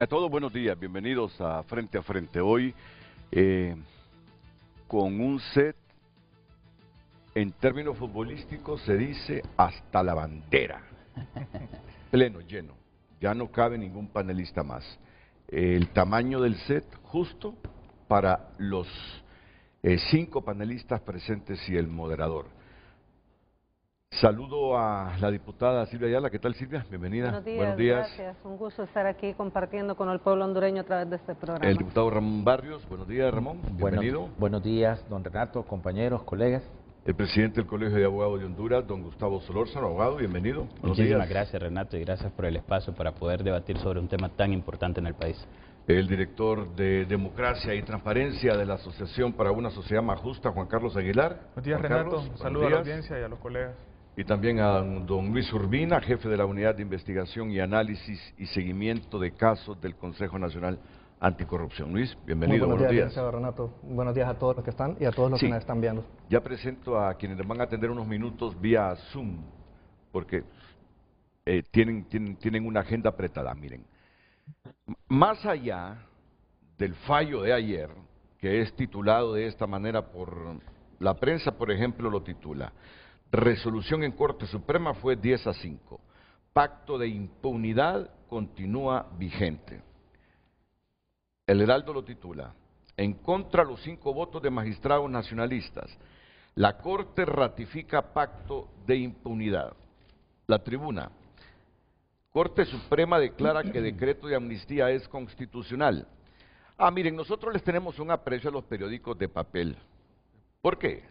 A todos buenos días, bienvenidos a Frente. Hoy eh, con un set, en términos futbolísticos se dice hasta la bandera, pleno, lleno, ya no cabe ningún panelista más. El tamaño del set justo para los 5 panelistas presentes y el moderador. Saludo a la diputada Silvia Ayala. ¿Qué tal, Silvia? Bienvenida. Buenos días, gracias. Un gusto estar aquí compartiendo con el pueblo hondureño a través de este programa. El diputado Ramón Barrios. Buenos días, Ramón. Bienvenido. Buenos días, don Renato, compañeros, colegas. El presidente del Colegio de Abogados de Honduras, don Gustavo Solórzano, abogado, bienvenido. Muchísimas gracias, Renato, y gracias por el espacio para poder debatir sobre un tema tan importante en el país. El director de Democracia y Transparencia de la Asociación para una Sociedad Más Justa, Juan Carlos Aguilar. Buenos días, Renato. Saludos a la audiencia y a los colegas. Y también a don Luis Urbina, jefe de la Unidad de Investigación y Análisis y Seguimiento de Casos del Consejo Nacional Anticorrupción. Luis, bienvenido. Buenos días, Renato. Buenos días a todos los que están y a todos los que nos están viendo. Ya presento a quienes nos van a atender unos minutos vía Zoom, porque tienen una agenda apretada. Miren, más allá del fallo de ayer, que es titulado de esta manera por la prensa, por ejemplo, lo titula: resolución en Corte Suprema fue 10-5. Pacto de impunidad continúa vigente. El Heraldo lo titula: en contra los 5 votos de magistrados nacionalistas. La Corte ratifica pacto de impunidad. La Tribuna: Corte Suprema declara que decreto de amnistía es constitucional. Miren, nosotros les tenemos un aprecio a los periódicos de papel. ¿Por qué?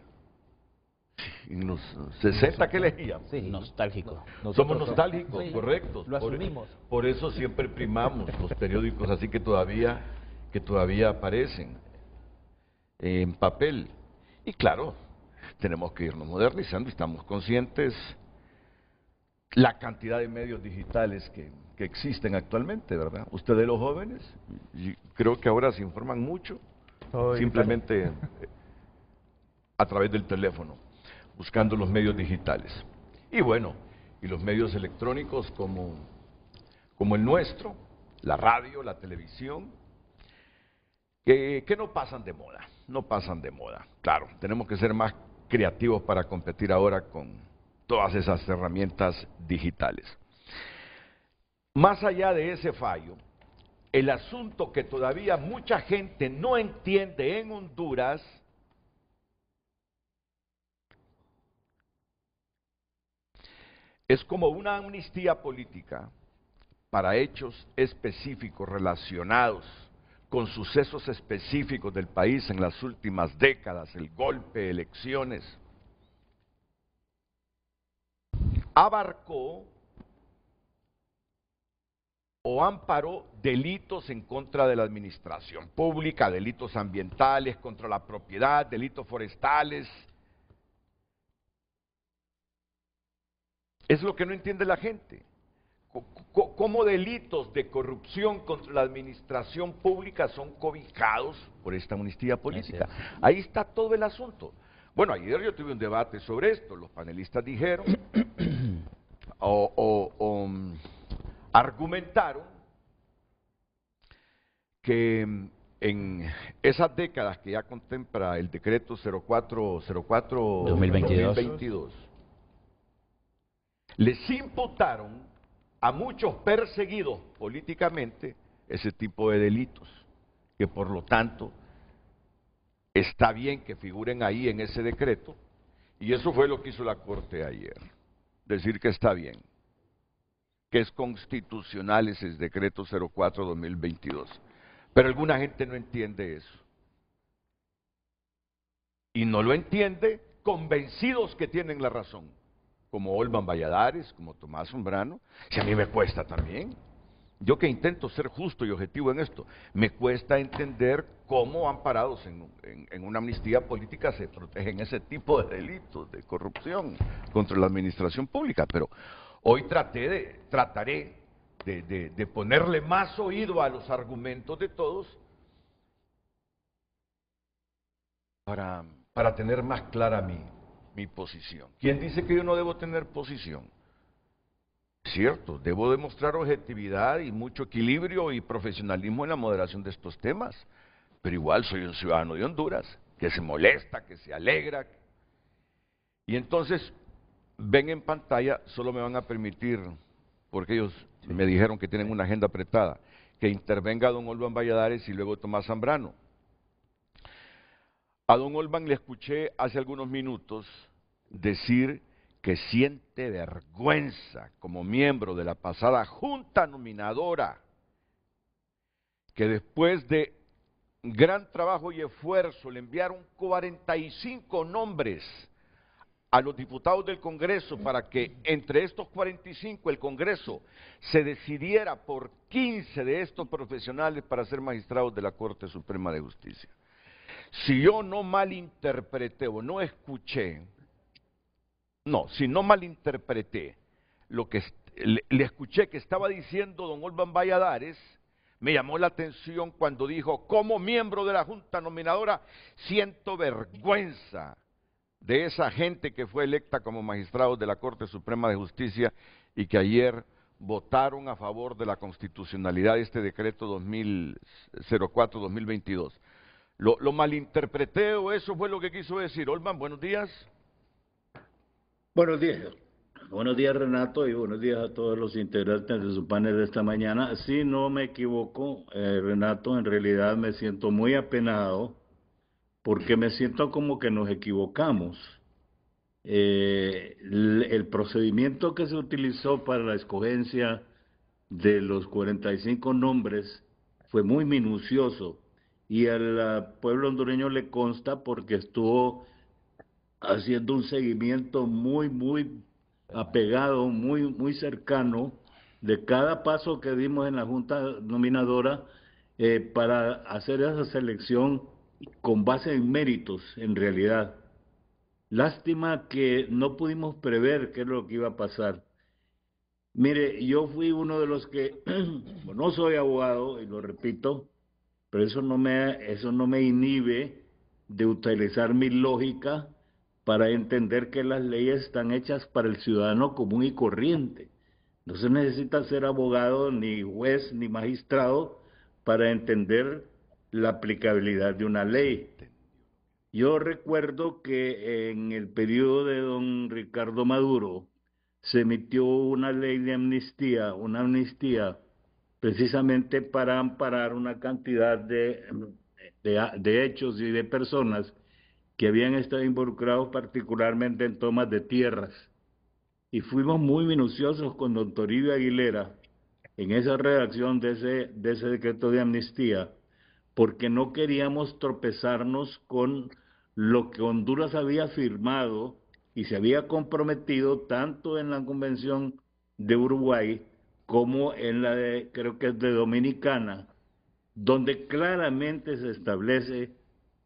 En los 60 que leíamos. Sí, nostálgico. Somos nostálgicos, sí, correctos. lo asumimos. Por eso siempre primamos los periódicos así que todavía aparecen en papel. Y claro, tenemos que irnos modernizando y estamos conscientes la cantidad de medios digitales que existen actualmente, ¿verdad? Ustedes los jóvenes, creo que ahora se informan mucho, simplemente a través del teléfono, buscando los medios digitales. Y bueno, y los medios electrónicos como el nuestro, la radio, la televisión, que no pasan de moda, no pasan de moda. Claro, tenemos que ser más creativos para competir ahora con todas esas herramientas digitales. Más allá de ese fallo, el asunto que todavía mucha gente no entiende en Honduras es como una amnistía política para hechos específicos relacionados con sucesos específicos del país en las últimas décadas, el golpe, elecciones, abarcó o amparó delitos en contra de la administración pública, delitos ambientales, contra la propiedad, delitos forestales. Es lo que no entiende la gente. ¿Cómo delitos de corrupción contra la administración pública son cobijados por esta amnistía política? Ahí está todo el asunto. Bueno, ayer yo tuve un debate sobre esto. Los panelistas dijeron argumentaron que en esas décadas que ya contempla el decreto 04-2022, les imputaron a muchos perseguidos políticamente ese tipo de delitos, que por lo tanto está bien que figuren ahí en ese decreto, y eso fue lo que hizo la Corte ayer, decir que está bien, que es constitucional ese decreto 04-2022. Pero alguna gente no entiende eso. Y no lo entiende convencidos que tienen la razón, como Olman Valladares, como Tomás Zambrano. Si a mí me cuesta también. Yo que intento ser justo y objetivo en esto, me cuesta entender cómo amparados en una amnistía política se protegen ese tipo de delitos de corrupción contra la administración pública. Pero hoy trataré de ponerle más oído a los argumentos de todos para tener más clara mi posición. ¿Quién dice que yo no debo tener posición? Cierto, debo demostrar objetividad y mucho equilibrio y profesionalismo en la moderación de estos temas, pero igual soy un ciudadano de Honduras, que se molesta, que se alegra. Y entonces, ven en pantalla, solo me van a permitir, porque ellos me dijeron que tienen una agenda apretada, que intervenga don Olvan Valladares y luego Tomás Zambrano. A don Olvan le escuché hace algunos minutos decir que siente vergüenza como miembro de la pasada junta nominadora, que después de gran trabajo y esfuerzo le enviaron 45 nombres a los diputados del Congreso para que entre estos 45 el Congreso se decidiera por 15 de estos profesionales para ser magistrados de la Corte Suprema de Justicia. Si yo no malinterpreté o no escuché, si no malinterpreté lo que le escuché que estaba diciendo don Olvan Valladares, me llamó la atención cuando dijo, como miembro de la Junta Nominadora, siento vergüenza de esa gente que fue electa como magistrados de la Corte Suprema de Justicia y que ayer votaron a favor de la constitucionalidad de este decreto 2004-2022. ¿Lo malinterpreté o eso fue lo que quiso decir? Olvan, buenos días. Buenos días. Buenos días, Renato, y buenos días a todos los integrantes de su panel de esta mañana. Si no me equivoco, Renato, en realidad me siento muy apenado porque me siento como que nos equivocamos. El procedimiento que se utilizó para la escogencia de los 45 nombres fue muy minucioso y al pueblo hondureño le consta porque estuvo haciendo un seguimiento muy apegado, muy cercano de cada paso que dimos en la Junta Nominadora para hacer esa selección con base en méritos, en realidad. Lástima que no pudimos prever qué es lo que iba a pasar. Mire, yo fui uno de los que, no soy abogado, y lo repito, pero eso no me inhibe de utilizar mi lógica para entender que las leyes están hechas para el ciudadano común y corriente. No se necesita ser abogado, ni juez, ni magistrado para entender la aplicabilidad de una ley. Yo recuerdo que en el periodo de don Ricardo Maduro se emitió una ley de amnistía, precisamente para amparar una cantidad de hechos y de personas que habían estado involucrados particularmente en tomas de tierras. Y fuimos muy minuciosos con don Toribio Aguilera en esa redacción de ese decreto de amnistía, porque no queríamos tropezarnos con lo que Honduras había firmado y se había comprometido tanto en la Convención de Uruguay como en la de, creo que es de Dominicana, donde claramente se establece,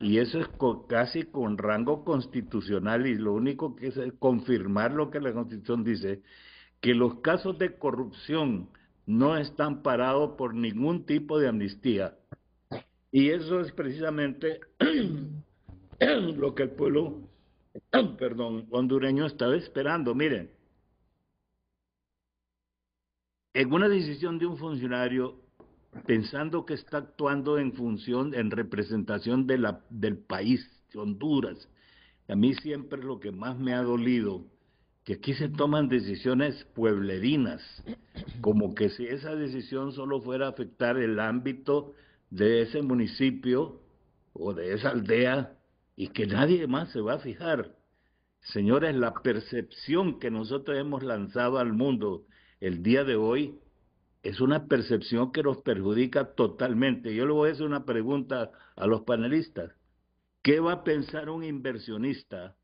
y eso es casi con rango constitucional, y lo único que es confirmar lo que la Constitución dice, que los casos de corrupción no están parados por ningún tipo de amnistía. Y eso es precisamente lo que el pueblo, hondureño estaba esperando. Miren, en una decisión de un funcionario, pensando que está actuando en función, en representación del país, de Honduras, a mí siempre lo que más me ha dolido, que aquí se toman decisiones pueblerinas, como que si esa decisión solo fuera a afectar el ámbito de ese municipio o de esa aldea y que nadie más se va a fijar. Señores, la percepción que nosotros hemos lanzado al mundo el día de hoy es una percepción que nos perjudica totalmente. Yo le voy a hacer una pregunta a los panelistas. ¿Qué va a pensar un inversionista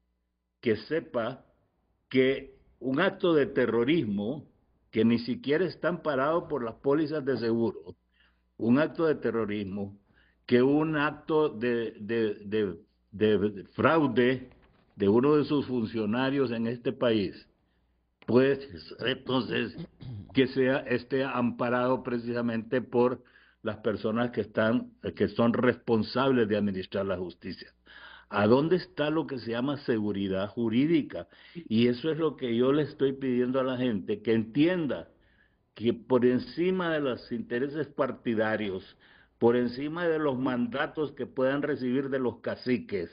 que sepa que un acto de terrorismo, que ni siquiera está amparado por las pólizas de seguro, un acto de terrorismo, que un acto de fraude de uno de sus funcionarios en este país, pues entonces que esté amparado precisamente por las personas que son responsables de administrar la justicia? ¿A dónde está lo que se llama seguridad jurídica? Y eso es lo que yo le estoy pidiendo a la gente, que entienda que por encima de los intereses partidarios, por encima de los mandatos que puedan recibir de los caciques,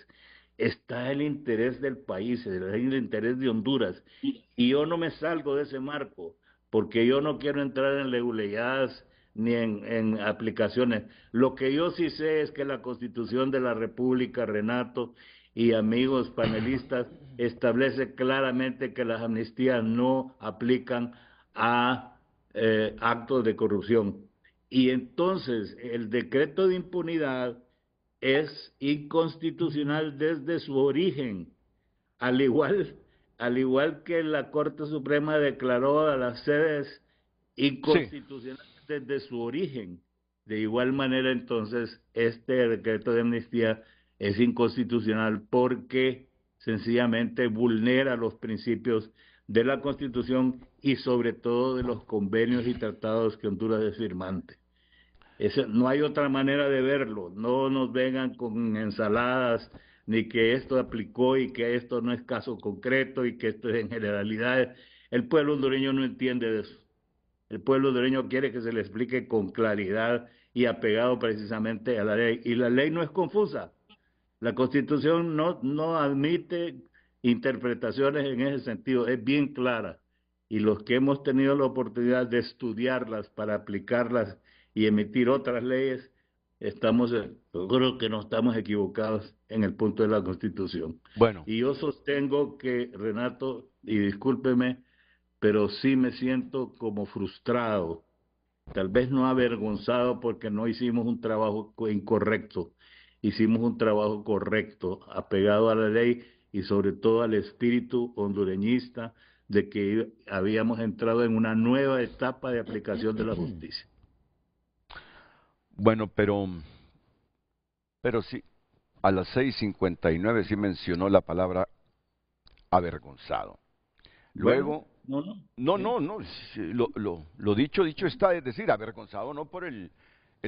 está el interés del país, el interés de Honduras. Y yo no me salgo de ese marco, porque yo no quiero entrar en leguleyadas ni en aplicaciones. Lo que yo sí sé es que la Constitución de la República, Renato y amigos panelistas, establece claramente que las amnistías no aplican a actos de corrupción. Y entonces el decreto de impunidad es inconstitucional desde su origen, al igual que la Corte Suprema declaró a las sedes inconstitucionales desde su origen. De igual manera, entonces, este decreto de amnistía es inconstitucional porque sencillamente vulnera los principios de la Constitución y sobre todo de los convenios y tratados que Honduras es firmante. No hay otra manera de verlo. No nos vengan con ensaladas, ni que esto aplicó y que esto no es caso concreto y que esto es en generalidades. El pueblo hondureño no entiende de eso. El pueblo hondureño quiere que se le explique con claridad y apegado precisamente a la ley. Y la ley no es confusa. La Constitución no admite interpretaciones en ese sentido, es bien clara. Y los que hemos tenido la oportunidad de estudiarlas para aplicarlas y emitir otras leyes, seguro que no estamos equivocados en el punto de la Constitución. Bueno. Y yo sostengo que, Renato, y discúlpeme, pero sí me siento como frustrado, tal vez no avergonzado porque no hicimos un trabajo incorrecto, hicimos un trabajo correcto, apegado a la ley y sobre todo al espíritu hondureñista de que habíamos entrado en una nueva etapa de aplicación de la justicia. Bueno, pero sí, a las 6:59 sí mencionó la palabra avergonzado. Luego, no, lo dicho está, es decir, avergonzado no por el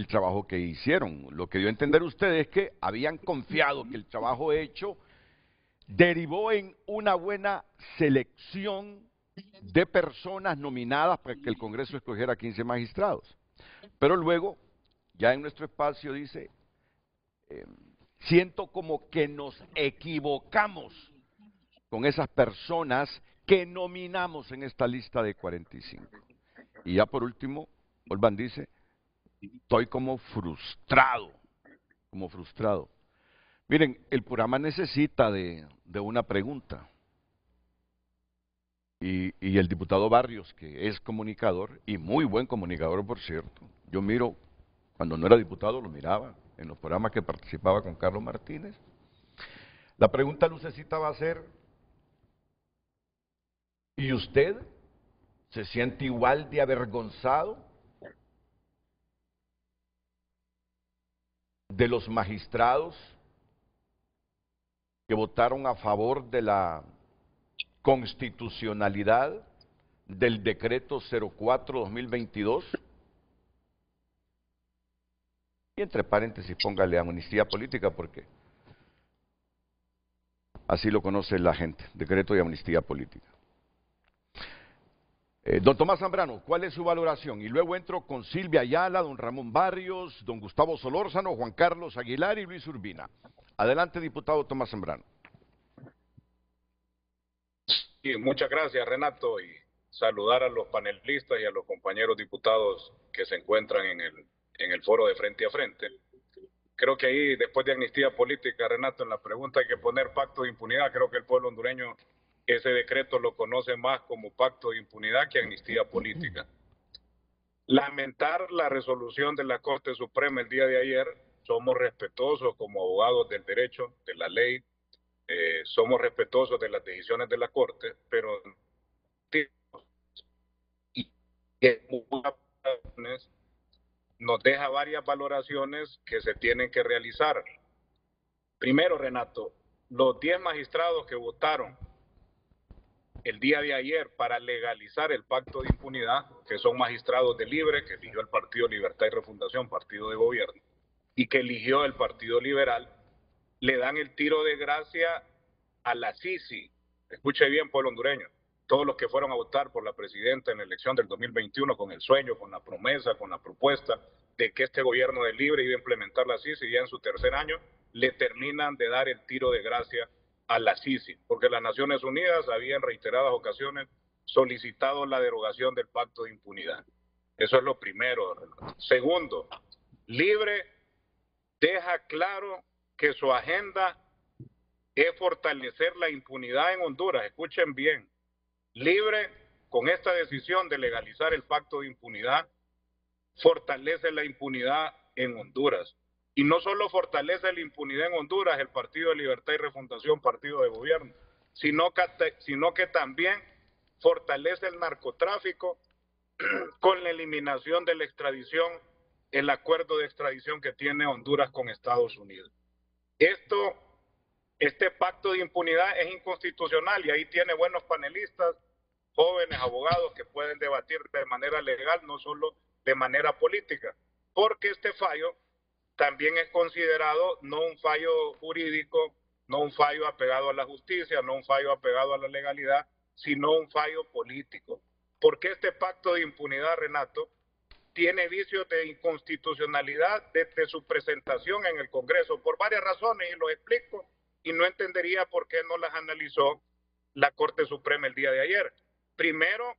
trabajo que hicieron. Lo que dio a entender usted es que habían confiado que el trabajo hecho derivó en una buena selección de personas nominadas para que el Congreso escogiera 15 magistrados. Pero luego, ya en nuestro espacio dice, siento como que nos equivocamos con esas personas que nominamos en esta lista de 45. Y ya por último, Olvan dice, estoy como frustrado. Miren, el programa necesita de una pregunta. Y el diputado Barrios, que es comunicador, y muy buen comunicador, por cierto. Yo miro, cuando no era diputado, lo miraba en los programas que participaba con Carlos Martínez. La pregunta, Lucecita, va a ser, ¿y usted se siente igual de avergonzado de los magistrados que votaron a favor de la constitucionalidad del decreto 04-2022? Y entre paréntesis póngale amnistía política porque así lo conoce la gente, decreto de amnistía política. Don Tomás Zambrano, ¿cuál es su valoración? Y luego entro con Silvia Ayala, don Ramón Barrios, don Gustavo Solórzano, Juan Carlos Aguilar y Luis Urbina. Adelante, diputado Tomás Zambrano. Sí, muchas gracias, Renato, y saludar a los panelistas y a los compañeros diputados que se encuentran en el foro de Frente a Frente. Creo que ahí, después de amnistía política, Renato, en la pregunta hay que poner pacto de impunidad. Creo que el pueblo hondureño ese decreto lo conoce más como pacto de impunidad que amnistía política. Lamentar la resolución de la Corte Suprema el día de ayer. Somos respetuosos como abogados del derecho, de la ley, somos respetuosos de las decisiones de la Corte, pero nos deja varias valoraciones que se tienen que realizar. Primero, Renato, los 10 magistrados que votaron el día de ayer para legalizar el pacto de impunidad, que son magistrados de Libre, que eligió el Partido Libertad y Refundación, partido de gobierno, y que eligió el Partido Liberal, le dan el tiro de gracia a la Sisi. Escuche bien, pueblo hondureño. Todos los que fueron a votar por la presidenta en la elección del 2021 con el sueño, con la promesa, con la propuesta de que este gobierno de Libre iba a implementar la Sisi ya en su tercer año, le terminan de dar el tiro de gracia a la Sisi, porque las Naciones Unidas había en reiteradas ocasiones solicitado la derogación del pacto de impunidad. Eso es lo primero. Segundo, Libre deja claro que su agenda es fortalecer la impunidad en Honduras. Escuchen bien. Libre, con esta decisión de legalizar el pacto de impunidad, fortalece la impunidad en Honduras. Y no solo fortalece la impunidad en Honduras, el Partido de Libertad y Refundación, partido de gobierno, sino que también fortalece el narcotráfico con la eliminación de la extradición, el acuerdo de extradición que tiene Honduras con Estados Unidos. Este pacto de impunidad es inconstitucional y ahí tiene buenos panelistas, jóvenes abogados que pueden debatir de manera legal, no solo de manera política, porque este fallo también es considerado no un fallo jurídico, no un fallo apegado a la justicia, no un fallo apegado a la legalidad, sino un fallo político. Porque este pacto de impunidad, Renato, tiene vicios de inconstitucionalidad desde su presentación en el Congreso, por varias razones, y lo explico, y no entendería por qué no las analizó la Corte Suprema el día de ayer. Primero,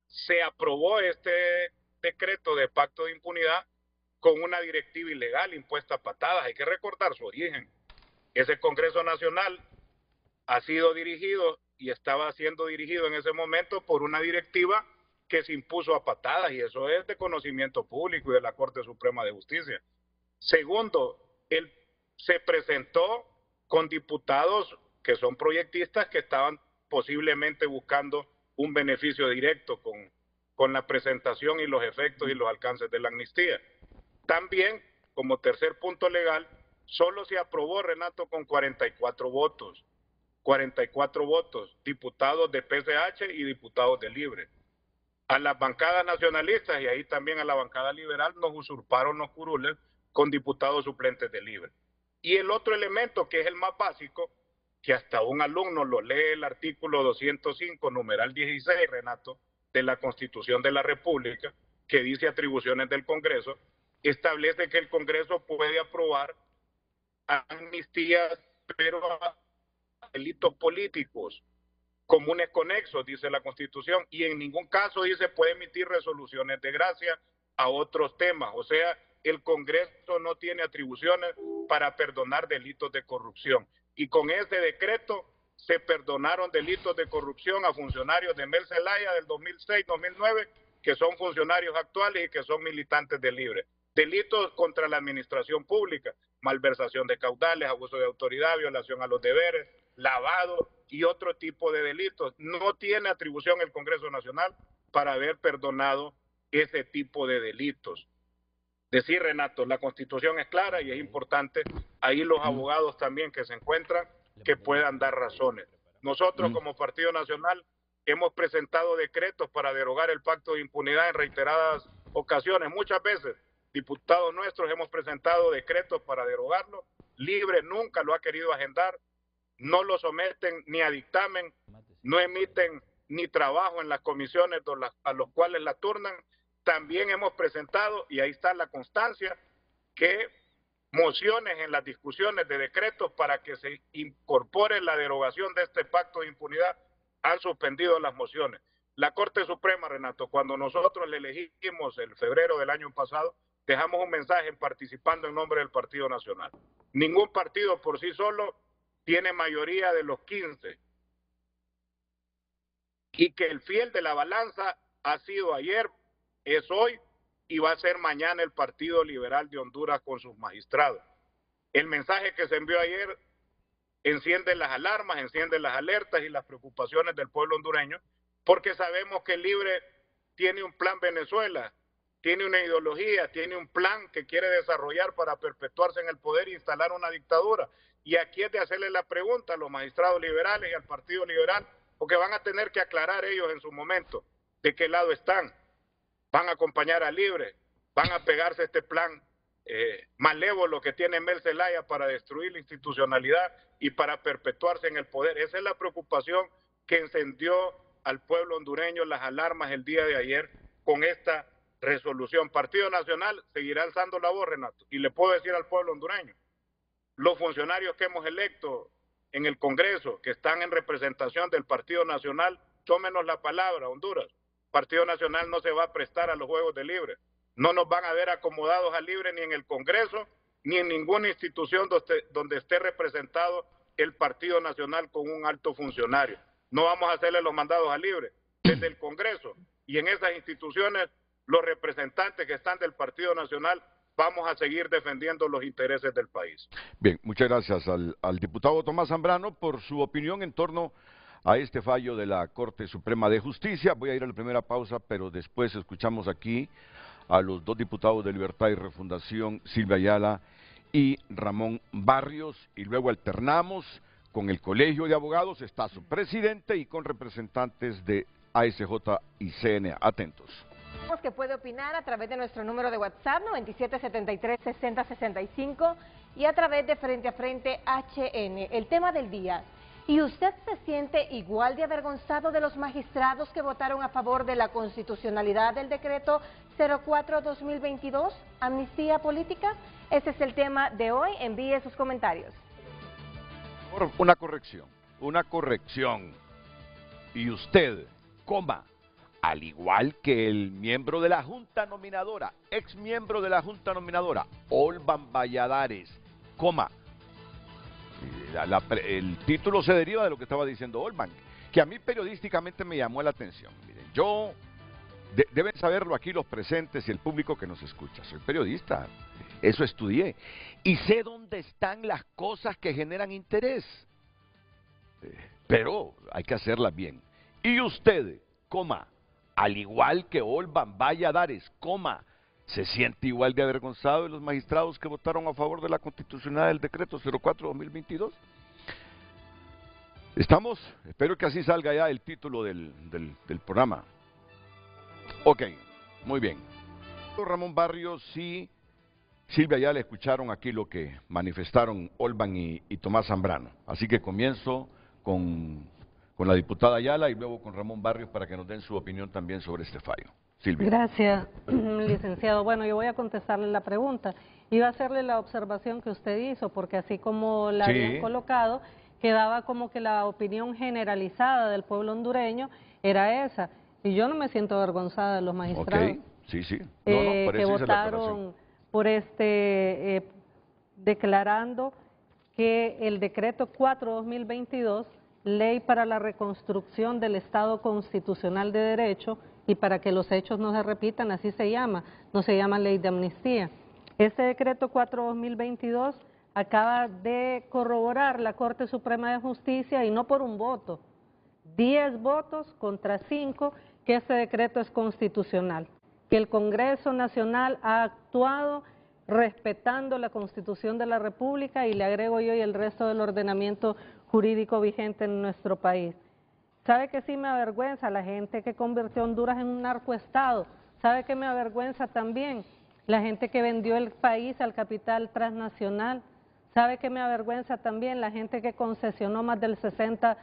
se aprobó este decreto de pacto de impunidad con una directiva ilegal impuesta a patadas. Hay que recordar su origen. Ese Congreso Nacional ha sido dirigido y estaba siendo dirigido en ese momento por una directiva que se impuso a patadas, y eso es de conocimiento público y de la Corte Suprema de Justicia. Segundo, él se presentó con diputados que son proyectistas que estaban posiblemente buscando un beneficio directo con la presentación y los efectos y los alcances de la amnistía. También, como tercer punto legal, solo se aprobó, Renato, con 44 votos. 44 votos, diputados de PCH y diputados de Libre. A las bancadas nacionalistas y ahí también a la bancada liberal nos usurparon los curules con diputados suplentes de Libre. Y el otro elemento, que es el más básico, que hasta un alumno lo lee, el artículo 205, numeral 16, Renato, de la Constitución de la República, que dice atribuciones del Congreso, establece que el Congreso puede aprobar amnistías, pero a delitos políticos comunes conexos, dice la Constitución, y en ningún caso dice puede emitir resoluciones de gracia a otros temas. O sea, el Congreso no tiene atribuciones para perdonar delitos de corrupción. Y con ese decreto se perdonaron delitos de corrupción a funcionarios de Mel Zelaya del 2006-2009, que son funcionarios actuales y que son militantes de Libre. Delitos contra la administración pública, malversación de caudales, abuso de autoridad, violación a los deberes, lavado y otro tipo de delitos. No tiene atribución el Congreso Nacional para haber perdonado ese tipo de delitos. Decir, Renato, la Constitución es clara y es importante ahí los abogados también que se encuentran que puedan dar razones. Nosotros como Partido Nacional hemos presentado decretos para derogar el pacto de impunidad en reiteradas ocasiones. Muchas veces, diputados nuestros, hemos presentado decretos para derogarlo. Libre nunca lo ha querido agendar, no lo someten ni a dictamen, no emiten ni trabajo en las comisiones a los cuales la turnan. También hemos presentado, y ahí está la constancia, que mociones en las discusiones de decretos para que se incorpore la derogación de este pacto de impunidad han suspendido las mociones. La Corte Suprema, Renato, cuando nosotros le elegimos en febrero del año pasado, dejamos un mensaje participando en nombre del Partido Nacional. Ningún partido por sí solo tiene mayoría de los 15. Y que el fiel de la balanza ha sido ayer, es hoy y va a ser mañana el Partido Liberal de Honduras con sus magistrados. El mensaje que se envió ayer enciende las alarmas, enciende las alertas y las preocupaciones del pueblo hondureño, porque sabemos que Libre tiene un plan Venezuela, tiene una ideología, tiene un plan que quiere desarrollar para perpetuarse en el poder e instalar una dictadura. Y aquí es de hacerle la pregunta a los magistrados liberales y al Partido Liberal, porque van a tener que aclarar ellos en su momento de qué lado están. Van a acompañar a Libre, van a pegarse este plan malévolo que tiene Mel Zelaya para destruir la institucionalidad y para perpetuarse en el poder. Esa es la preocupación que encendió al pueblo hondureño las alarmas el día de ayer con esta resolución. Partido Nacional seguirá alzando la voz, Renato, y le puedo decir al pueblo hondureño, los funcionarios que hemos electo en el Congreso, que están en representación del Partido Nacional, tómenos la palabra, Honduras. Partido Nacional no se va a prestar a los juegos de libre. No nos van a ver acomodados a libre ni en el Congreso, ni en ninguna institución donde esté representado el Partido Nacional con un alto funcionario. No vamos a hacerle los mandados a libre desde el Congreso. Y en esas instituciones, los representantes que están del Partido Nacional vamos a seguir defendiendo los intereses del país. Bien, muchas gracias al diputado Tomás Zambrano por su opinión en torno a este fallo de la Corte Suprema de Justicia. Voy a ir a la primera pausa, pero después escuchamos aquí a los dos diputados de Libertad y Refundación, Silvia Ayala y Ramón Barrios, y luego alternamos con el Colegio de Abogados, está su presidente, y con representantes de ASJ y CNA. Atentos. Que puede opinar a través de nuestro número de WhatsApp 9773-6065 y a través de Frente a Frente HN. El tema del día: ¿y usted se siente igual de avergonzado de los magistrados que votaron a favor de la constitucionalidad del decreto 04-2022, amnistía política? Ese es el tema de hoy. Envíe sus comentarios. Una corrección. Y usted, al igual que el miembro de la Junta Nominadora, ex miembro de la Junta Nominadora, Olvan Valladares, el título se deriva de lo que estaba diciendo Olvan, que a mí periodísticamente me llamó la atención. Miren, deben saberlo aquí los presentes y el público que nos escucha, soy periodista, eso estudié, y sé dónde están las cosas que generan interés, pero hay que hacerlas bien. Y usted, al igual que Olvan Valladares, ¿se siente igual de avergonzado de los magistrados que votaron a favor de la constitucionalidad del decreto 04-2022? Espero que así salga ya el título del programa. Ok, muy bien. Ramón Barrios y Silvia ya le escucharon aquí lo que manifestaron Olvan y Tomás Zambrano. Así que comienzo con la diputada Ayala y luego con Ramón Barrios para que nos den su opinión también sobre este fallo. Silvia. Gracias, licenciado. Bueno, yo voy a contestarle la pregunta. Iba a hacerle la observación que usted hizo, porque así como la habían colocado, quedaba como que la opinión generalizada del pueblo hondureño era esa. Y yo no me siento avergonzada de los magistrados. Ok, sí. Que votaron por declarando que el decreto 4-2022, ley para la reconstrucción del Estado constitucional de derecho y para que los hechos no se repitan, así se llama, no se llama ley de amnistía. Este decreto 4-2022 acaba de corroborar la Corte Suprema de Justicia, y no por un voto, 10 votos contra 5, que este decreto es constitucional, que el Congreso Nacional ha actuado respetando la Constitución de la República, y le agrego yo, y el resto del ordenamiento jurídico vigente en nuestro país. ¿Sabe que sí me avergüenza la gente que convirtió a Honduras en un narcoestado? ¿Sabe que me avergüenza también la gente que vendió el país al capital transnacional? ¿Sabe que me avergüenza también la gente que concesionó más del 60%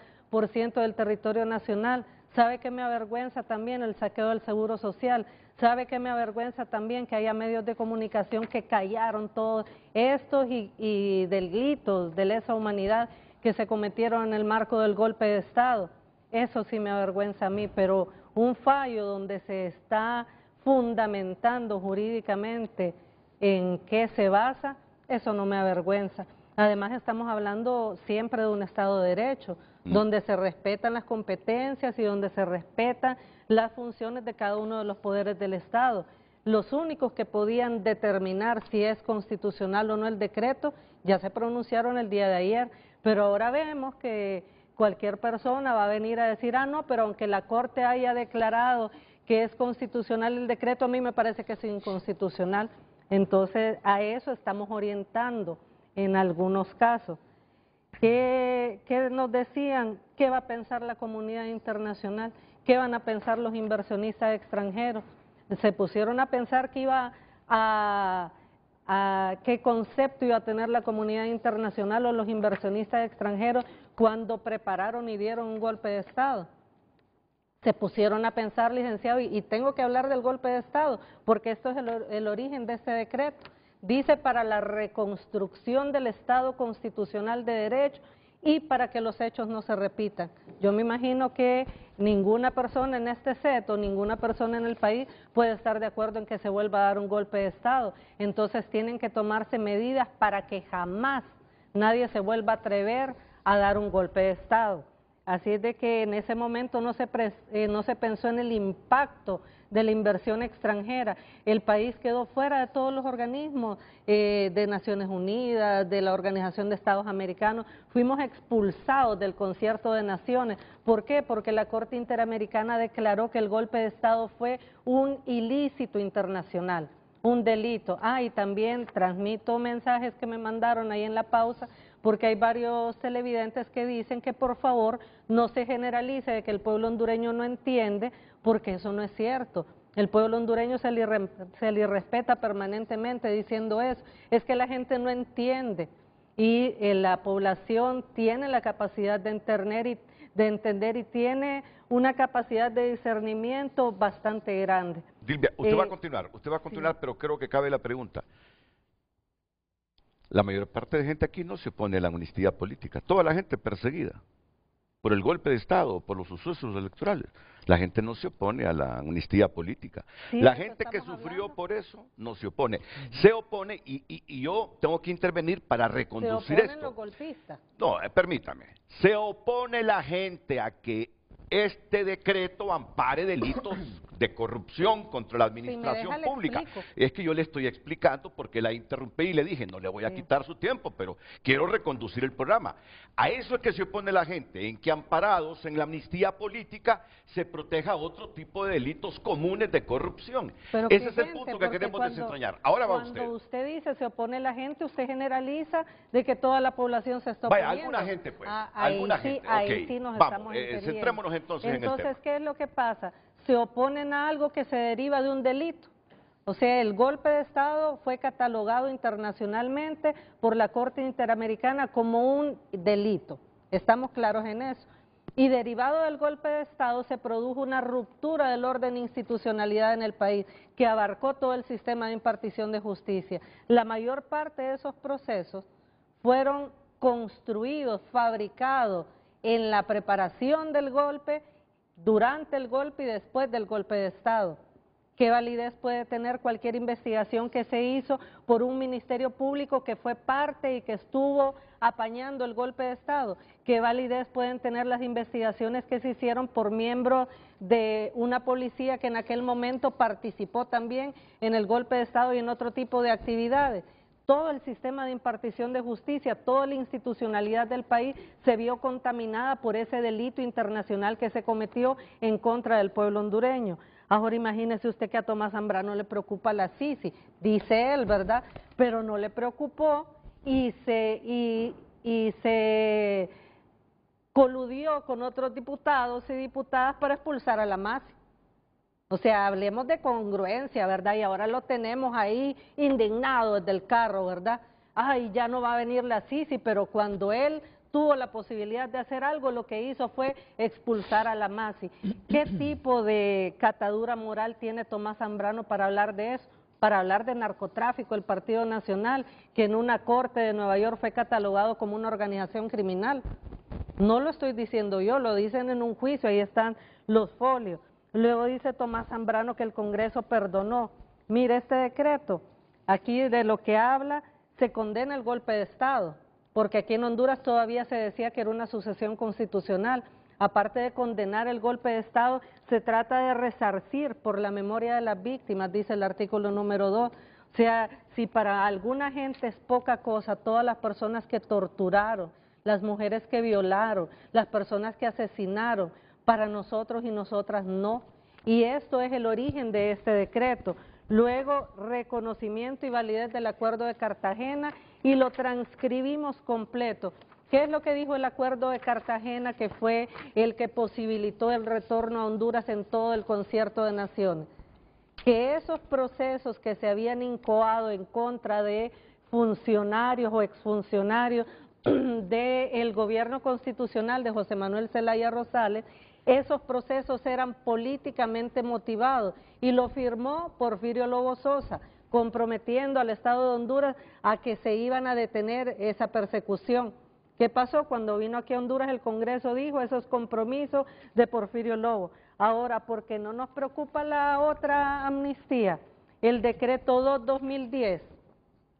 del territorio nacional? ¿Sabe que me avergüenza también el saqueo del Seguro Social? ¿Sabe que me avergüenza también que haya medios de comunicación que callaron todos estos y delitos de lesa humanidad que se cometieron en el marco del golpe de Estado? Eso sí me avergüenza a mí, pero un fallo donde se está fundamentando jurídicamente en qué se basa, eso no me avergüenza. Además, estamos hablando siempre de un Estado de Derecho, donde se respetan las competencias y donde se respetan las funciones de cada uno de los poderes del Estado. Los únicos que podían determinar si es constitucional o no el decreto ya se pronunciaron el día de ayer, pero ahora vemos que cualquier persona va a venir a decir, no, pero aunque la Corte haya declarado que es constitucional el decreto, a mí me parece que es inconstitucional. Entonces, a eso estamos orientando en algunos casos. ¿Qué nos decían? ¿Qué va a pensar la comunidad internacional? ¿Qué van a pensar los inversionistas extranjeros? Se pusieron a pensar que iba a qué concepto iba a tener la comunidad internacional o los inversionistas extranjeros cuando prepararon y dieron un golpe de Estado. Se pusieron a pensar, licenciado, y tengo que hablar del golpe de Estado, porque esto es el origen de este decreto. Dice para la reconstrucción del Estado constitucional de derecho y para que los hechos no se repitan. Yo me imagino que ninguna persona en este set o ninguna persona en el país puede estar de acuerdo en que se vuelva a dar un golpe de Estado. Entonces tienen que tomarse medidas para que jamás nadie se vuelva a atrever a dar un golpe de Estado. Así es de que en ese momento no se pensó en el impacto de la inversión extranjera. El país quedó fuera de todos los organismos de Naciones Unidas, de la Organización de Estados Americanos. Fuimos expulsados del Concierto de Naciones. ¿Por qué? Porque la Corte Interamericana declaró que el golpe de Estado fue un ilícito internacional, un delito. Y también transmito mensajes que me mandaron ahí en la pausa, porque hay varios televidentes que dicen que por favor no se generalice de que el pueblo hondureño no entiende, porque eso no es cierto. El pueblo hondureño se le respeta permanentemente diciendo eso. Es que la gente no entiende y la población tiene la capacidad de entender y tiene una capacidad de discernimiento bastante grande. Dilvia, usted va a continuar, sí. Pero creo que cabe la pregunta. La mayor parte de gente aquí no se opone a la amnistía política. Toda la gente perseguida por el golpe de Estado, por los sucesos electorales. La gente no se opone a la amnistía política. Sí, la gente que sufrió por eso no se opone. Se opone y yo tengo que intervenir para reconducir esto. ¿Se oponen los golpistas? No, permítame. Se opone la gente a que este decreto ampare delitos de corrupción contra la administración pública. Es que yo le estoy explicando porque la interrumpí y le dije, no le voy a quitar su tiempo, pero quiero reconducir el programa. A eso es que se opone la gente, en que amparados en la amnistía política se proteja otro tipo de delitos comunes de corrupción. Pero ese es el punto que queremos desentrañar. Ahora va usted. Cuando usted dice se opone la gente, usted generaliza de que toda la población se está oponiendo. Vaya, alguna gente pues, alguna gente. Ahí sí nos estamos centrémonos entonces en el tema. Entonces, ¿qué es lo que pasa? Se oponen a algo que se deriva de un delito. O sea, el golpe de Estado fue catalogado internacionalmente por la Corte Interamericana como un delito. Estamos claros en eso. Y derivado del golpe de Estado se produjo una ruptura del orden e institucionalidad en el país que abarcó todo el sistema de impartición de justicia. La mayor parte de esos procesos fueron construidos, fabricados en la preparación del golpe, durante el golpe y después del golpe de Estado. ¿Qué validez puede tener cualquier investigación que se hizo por un ministerio público que fue parte y que estuvo apañando el golpe de Estado? ¿Qué validez pueden tener las investigaciones que se hicieron por miembros de una policía que en aquel momento participó también en el golpe de Estado y en otro tipo de actividades? Todo el sistema de impartición de justicia, toda la institucionalidad del país se vio contaminada por ese delito internacional que se cometió en contra del pueblo hondureño. Ahora imagínese usted que a Tomás Zambrano le preocupa la Sisi, dice él, ¿verdad? Pero no le preocupó y se coludió con otros diputados y diputadas para expulsar a la Masi. O sea, hablemos de congruencia, ¿verdad? Y ahora lo tenemos ahí indignado desde el carro, ¿verdad? Ay, ya no va a venir la Sisi, pero cuando él tuvo la posibilidad de hacer algo, lo que hizo fue expulsar a la Masi. ¿Qué tipo de catadura moral tiene Tomás Zambrano para hablar de eso? Para hablar de narcotráfico, el Partido Nacional, que en una corte de Nueva York fue catalogado como una organización criminal. No lo estoy diciendo yo, lo dicen en un juicio, ahí están los folios. Luego dice Tomás Zambrano que el Congreso perdonó. Mire este decreto, aquí de lo que habla, se condena el golpe de Estado, porque aquí en Honduras todavía se decía que era una sucesión constitucional. Aparte de condenar el golpe de Estado, se trata de resarcir por la memoria de las víctimas, dice el artículo número 2. O sea, si para alguna gente es poca cosa, todas las personas que torturaron, las mujeres que violaron, las personas que asesinaron, para nosotros y nosotras no. Y esto es el origen de este decreto. Luego, reconocimiento y validez del Acuerdo de Cartagena y lo transcribimos completo. ¿Qué es lo que dijo el Acuerdo de Cartagena, que fue el que posibilitó el retorno a Honduras en todo el Concierto de Naciones? que esos procesos que se habían incoado en contra de funcionarios o exfuncionarios del gobierno constitucional de José Manuel Zelaya Rosales, esos procesos eran políticamente motivados y lo firmó Porfirio Lobo Sosa, comprometiendo al Estado de Honduras a que se iban a detener esa persecución. ¿Qué pasó? Cuando vino aquí a Honduras el Congreso dijo esos compromisos de Porfirio Lobo. Ahora, ¿por qué no nos preocupa la otra amnistía? El decreto 2/2010.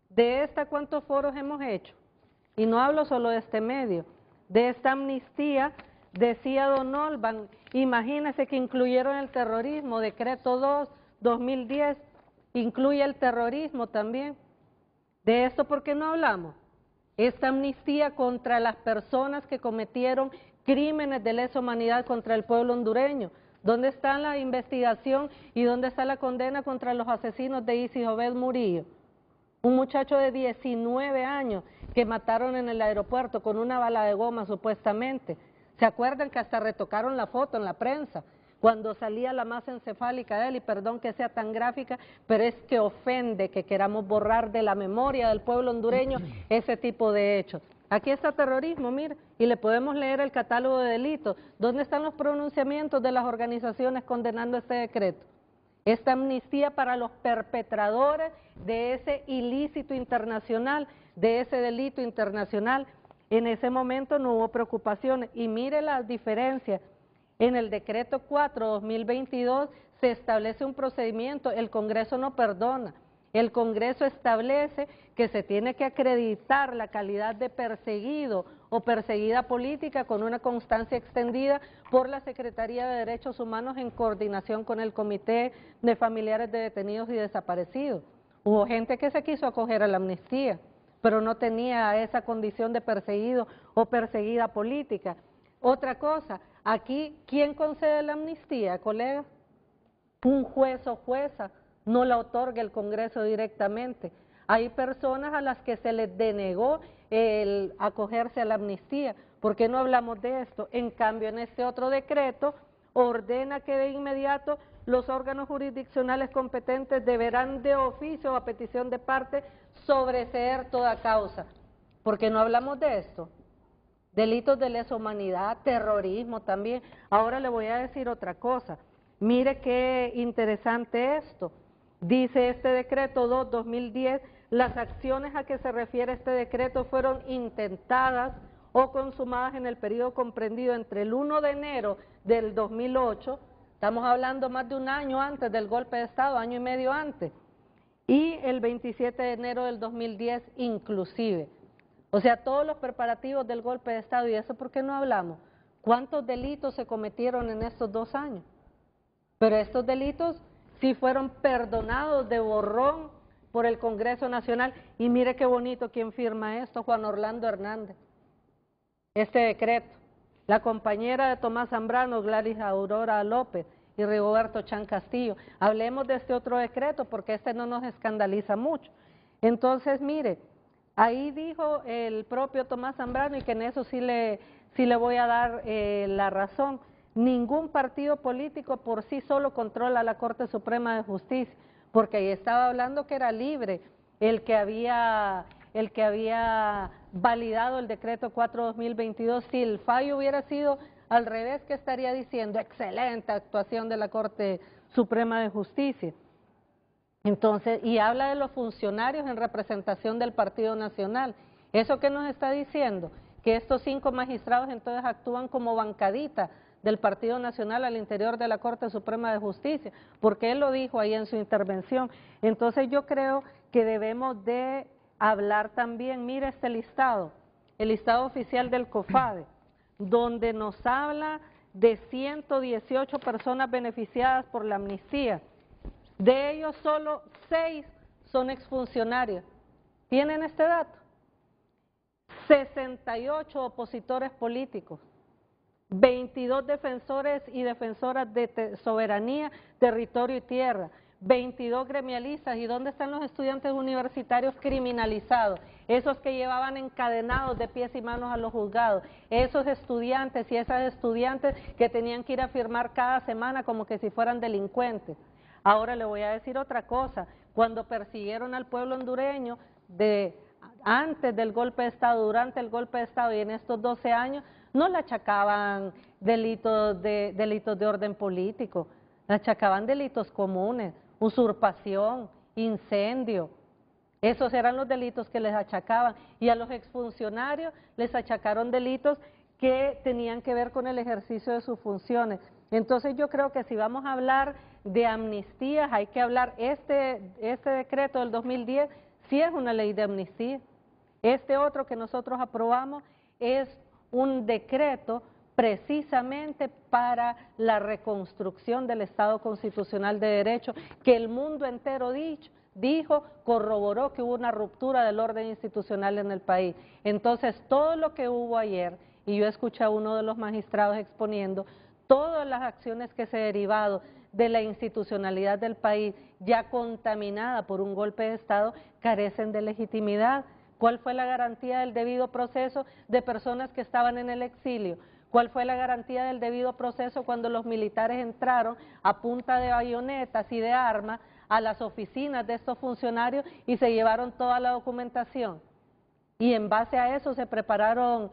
De esta, ¿cuántos foros hemos hecho? Y no hablo solo de este medio. De esta amnistía, decía Don Olban, imagínense que incluyeron el terrorismo, decreto 2/2010, incluye el terrorismo también. ¿De esto por qué no hablamos? Esta amnistía contra las personas que cometieron crímenes de lesa humanidad contra el pueblo hondureño. ¿Dónde está la investigación y dónde está la condena contra los asesinos de Isis Obed Murillo? Un muchacho de 19 años que mataron en el aeropuerto con una bala de goma supuestamente. ¿Se acuerdan que hasta retocaron la foto en la prensa? Cuando salía la masa encefálica de él, y perdón que sea tan gráfica, pero es que ofende que queramos borrar de la memoria del pueblo hondureño ese tipo de hechos. Aquí está terrorismo, mire, y le podemos leer el catálogo de delitos. ¿Dónde están los pronunciamientos de las organizaciones condenando este decreto? Esta amnistía para los perpetradores de ese ilícito internacional, de ese delito internacional. En ese momento no hubo preocupaciones, y mire las diferencias. En el decreto 4/2022 se establece un procedimiento, el Congreso no perdona, el Congreso establece que se tiene que acreditar la calidad de perseguido o perseguida política con una constancia extendida por la Secretaría de Derechos Humanos en coordinación con el Comité de Familiares de Detenidos y Desaparecidos. Hubo gente que se quiso acoger a la amnistía, pero no tenía esa condición de perseguido o perseguida política. Otra cosa, aquí, ¿quién concede la amnistía, colega? Un juez o jueza, no la otorga el Congreso directamente. Hay personas a las que se les denegó el acogerse a la amnistía. ¿Por qué no hablamos de esto? En cambio, en este otro decreto, ordena que de inmediato los órganos jurisdiccionales competentes deberán de oficio o a petición de parte sobreseer toda causa. ¿Por qué no hablamos de esto? Delitos de lesa humanidad, terrorismo también. Ahora le voy a decir otra cosa. Mire qué interesante esto. Dice este decreto 2/2010, las acciones a que se refiere este decreto fueron intentadas o consumadas en el periodo comprendido entre el 1 de enero del 2008, estamos hablando más de un año antes del golpe de Estado, año y medio antes, y el 27 de enero del 2010 inclusive. O sea, todos los preparativos del golpe de Estado, ¿y eso por qué no hablamos? ¿Cuántos delitos se cometieron en estos 2 años? Pero estos delitos sí fueron perdonados de borrón por el Congreso Nacional, y mire qué bonito quién firma esto, Juan Orlando Hernández, este decreto. La compañera de Tomás Zambrano, Gladys Aurora López y Rigoberto Chan Castillo. Hablemos de este otro decreto porque este no nos escandaliza mucho. Entonces, mire, ahí dijo el propio Tomás Zambrano, y que en eso sí le voy a dar la razón, ningún partido político por sí solo controla la Corte Suprema de Justicia, porque ahí estaba hablando que era libre el que había validado el decreto 4/2022. Si el fallo hubiera sido al revés, ¿qué estaría diciendo? Excelente actuación de la Corte Suprema de Justicia. Entonces, y habla de los funcionarios en representación del Partido Nacional. ¿Eso qué nos está diciendo? Que estos 5 magistrados entonces actúan como bancadita del Partido Nacional al interior de la Corte Suprema de Justicia, porque él lo dijo ahí en su intervención. Entonces yo creo que debemos de hablar también, mire este listado, el listado oficial del COFADE, donde nos habla de 118 personas beneficiadas por la amnistía. De ellos solo 6 son exfuncionarios. ¿Tienen este dato? 68 opositores políticos, 22 defensores y defensoras de soberanía, territorio y tierra, 22 gremialistas. ¿Y dónde están los estudiantes universitarios criminalizados? Esos que llevaban encadenados de pies y manos a los juzgados, esos estudiantes y esas estudiantes que tenían que ir a firmar cada semana como que si fueran delincuentes. Ahora le voy a decir otra cosa, cuando persiguieron al pueblo hondureño antes del golpe de Estado, durante el golpe de Estado y en estos 12 años, no le achacaban delitos de orden político, le achacaban delitos comunes, usurpación, incendio. Esos eran los delitos que les achacaban, y a los exfuncionarios les achacaron delitos que tenían que ver con el ejercicio de sus funciones. Entonces yo creo que si vamos a hablar de amnistías, hay que hablar, este decreto del 2010 sí es una ley de amnistía. Este otro que nosotros aprobamos es un decreto precisamente para la reconstrucción del Estado constitucional de derecho, que el mundo entero dijo, corroboró que hubo una ruptura del orden institucional en el país. Entonces, todo lo que hubo ayer, y yo escuché a uno de los magistrados exponiendo, todas las acciones que se derivaron de la institucionalidad del país, ya contaminada por un golpe de Estado, carecen de legitimidad. ¿Cuál fue la garantía del debido proceso de personas que estaban en el exilio? ¿Cuál fue la garantía del debido proceso cuando los militares entraron a punta de bayonetas y de armas a las oficinas de estos funcionarios y se llevaron toda la documentación? Y en base a eso se prepararon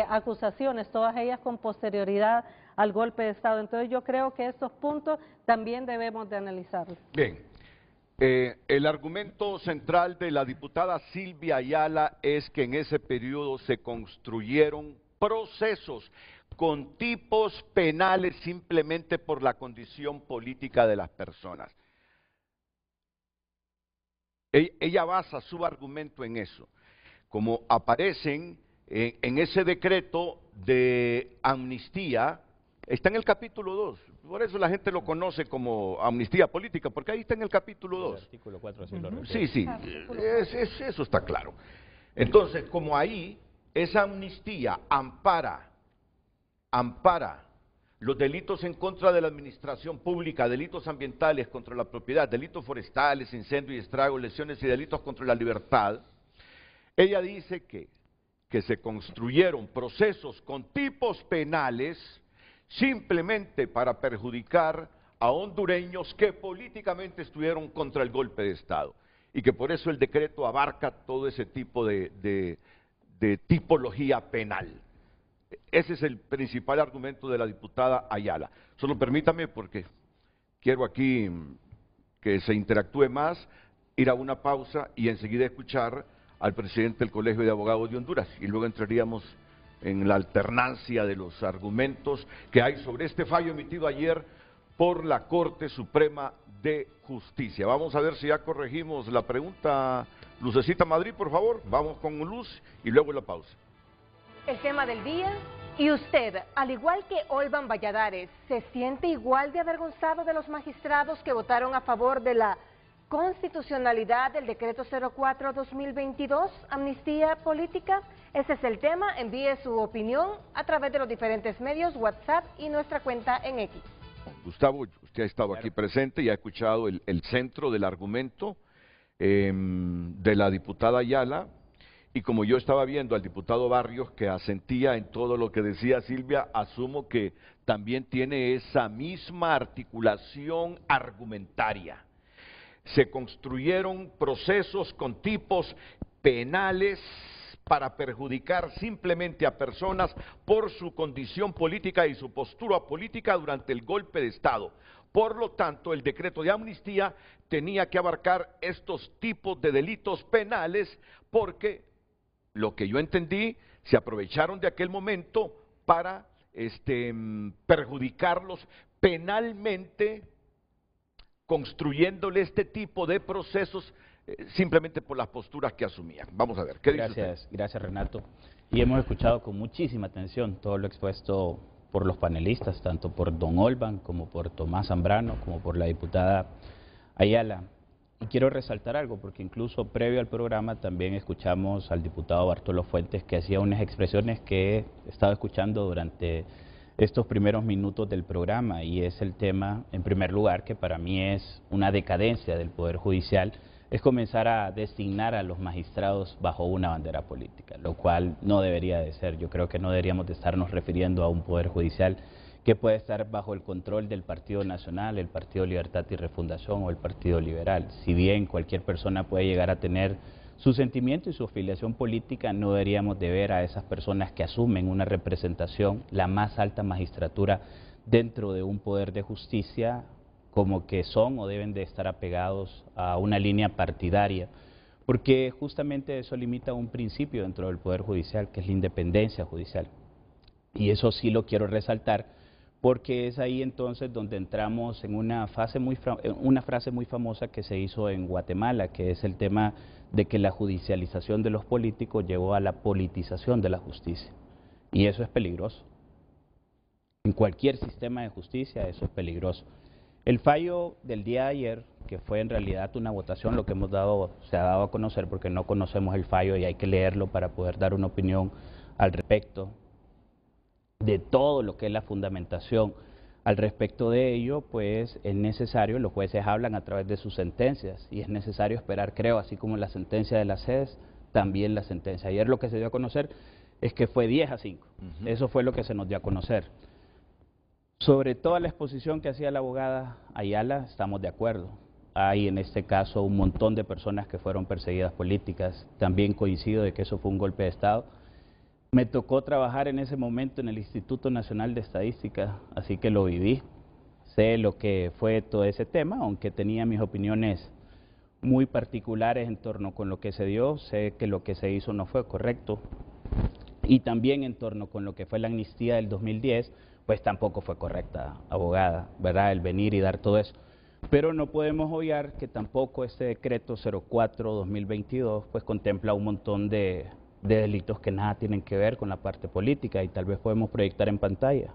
acusaciones, todas ellas con posterioridad al golpe de Estado. Entonces yo creo que estos puntos también debemos de analizarlos. Bien, el argumento central de la diputada Silvia Ayala es que en ese periodo se construyeron procesos con tipos penales simplemente por la condición política de las personas. Ella basa su argumento en eso. Como aparecen en ese decreto de amnistía, está en el capítulo 2, por eso la gente lo conoce como amnistía política, porque ahí está en el capítulo 2. El artículo 4, así lo refiere. Sí, sí, eso está claro. Entonces, como ahí esa amnistía ampara los delitos en contra de la administración pública, delitos ambientales contra la propiedad, delitos forestales, incendio y estrago, lesiones y delitos contra la libertad, ella dice que se construyeron procesos con tipos penales simplemente para perjudicar a hondureños que políticamente estuvieron contra el golpe de Estado, y que por eso el decreto abarca todo ese tipo de tipología penal. Ese es el principal argumento de la diputada Ayala. Solo permítame, porque quiero aquí que se interactúe más, ir a una pausa y enseguida escuchar al presidente del Colegio de Abogados de Honduras, y luego entraríamos en la alternancia de los argumentos que hay sobre este fallo emitido ayer por la Corte Suprema de Justicia. Vamos a ver si ya corregimos la pregunta. Lucecita Madrid, por favor, vamos con Luz y luego la pausa. El tema del día, y usted, al igual que Olvan Valladares, ¿se siente igual de avergonzado de los magistrados que votaron a favor de la constitucionalidad del decreto 04-2022, amnistía política? Ese es el tema. Envíe su opinión a través de los diferentes medios, WhatsApp y nuestra cuenta en X. Gustavo, usted ha estado aquí presente y ha escuchado el centro del argumento de la diputada Ayala, y como yo estaba viendo al diputado Barrios que asentía en todo lo que decía Silvia, asumo que también tiene esa misma articulación argumentaria. Se construyeron procesos con tipos penales para perjudicar simplemente a personas por su condición política y su postura política durante el golpe de Estado. Por lo tanto, el decreto de amnistía tenía que abarcar estos tipos de delitos penales, porque lo que yo entendí, se aprovecharon de aquel momento para perjudicarlos penalmente, construyéndole este tipo de procesos simplemente por las posturas que asumían. Vamos a ver, ¿qué dice usted? Gracias Renato. Y hemos escuchado con muchísima atención todo lo expuesto por los panelistas, tanto por don Olvan como por Tomás Zambrano, como por la diputada Ayala. Y quiero resaltar algo, porque incluso previo al programa también escuchamos al diputado Bartolo Fuentes, que hacía unas expresiones que he estado escuchando durante estos primeros minutos del programa, y es el tema, en primer lugar, que para mí es una decadencia del Poder Judicial, es comenzar a designar a los magistrados bajo una bandera política, lo cual no debería de ser. Yo creo que no deberíamos de estarnos refiriendo a un Poder Judicial que puede estar bajo el control del Partido Nacional, el Partido Libertad y Refundación o el Partido Liberal. Si bien cualquier persona puede llegar a tener su sentimiento y su afiliación política, no deberíamos de ver a esas personas que asumen una representación, la más alta magistratura dentro de un poder de justicia, como que son o deben de estar apegados a una línea partidaria, porque justamente eso limita un principio dentro del Poder Judicial, que es la independencia judicial. Y eso sí lo quiero resaltar, porque es ahí entonces donde entramos en una frase muy famosa que se hizo en Guatemala, que es el tema de que la judicialización de los políticos llevó a la politización de la justicia. Y eso es peligroso. En cualquier sistema de justicia eso es peligroso. El fallo del día de ayer, que fue en realidad una votación, lo que se ha dado a conocer porque no conocemos el fallo y hay que leerlo para poder dar una opinión al respecto de todo lo que es la fundamentación. Al respecto de ello, pues es necesario, los jueces hablan a través de sus sentencias y es necesario esperar, creo, así como la sentencia de la SEDES, también la sentencia. Ayer lo que se dio a conocer es que fue 10-5, eso fue lo que se nos dio a conocer. Sobre toda la exposición que hacía la abogada Ayala, estamos de acuerdo. Hay en este caso un montón de personas que fueron perseguidas políticas, también coincido de que eso fue un golpe de Estado. Me tocó trabajar en ese momento en el Instituto Nacional de Estadística, así que lo viví. Sé lo que fue todo ese tema, aunque tenía mis opiniones muy particulares en torno con lo que se dio, sé que lo que se hizo no fue correcto. Y también en torno con lo que fue la amnistía del 2010, pues tampoco fue correcta, abogada, ¿verdad? El venir y dar todo eso. Pero no podemos obviar que tampoco este decreto 04-2022 pues contempla un montón de delitos que nada tienen que ver con la parte política y tal vez podemos proyectar en pantalla.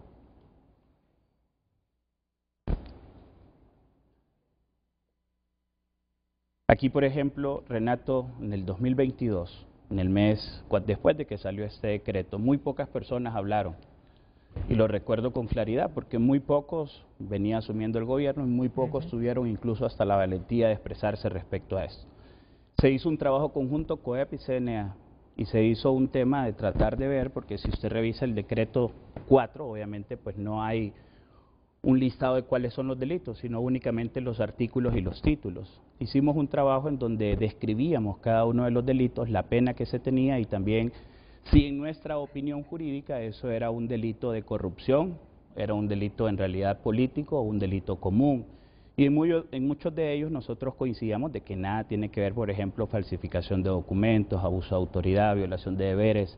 Aquí, por ejemplo, Renato, en el 2022, en el mes después de que salió este decreto, muy pocas personas hablaron. Y lo recuerdo con claridad porque muy pocos venía asumiendo el gobierno y muy pocos tuvieron incluso hasta la valentía de expresarse respecto a esto. Se hizo un trabajo conjunto COEP y CNA y se hizo un tema de tratar de ver, porque si usted revisa el decreto 4, obviamente pues no hay un listado de cuáles son los delitos, sino únicamente los artículos y los títulos. Hicimos un trabajo en donde describíamos cada uno de los delitos, la pena que se tenía y también si en nuestra opinión jurídica eso era un delito de corrupción, era un delito en realidad político o un delito común. Y en muchos de ellos nosotros coincidíamos de que nada tiene que ver, por ejemplo, falsificación de documentos, abuso de autoridad, violación de deberes,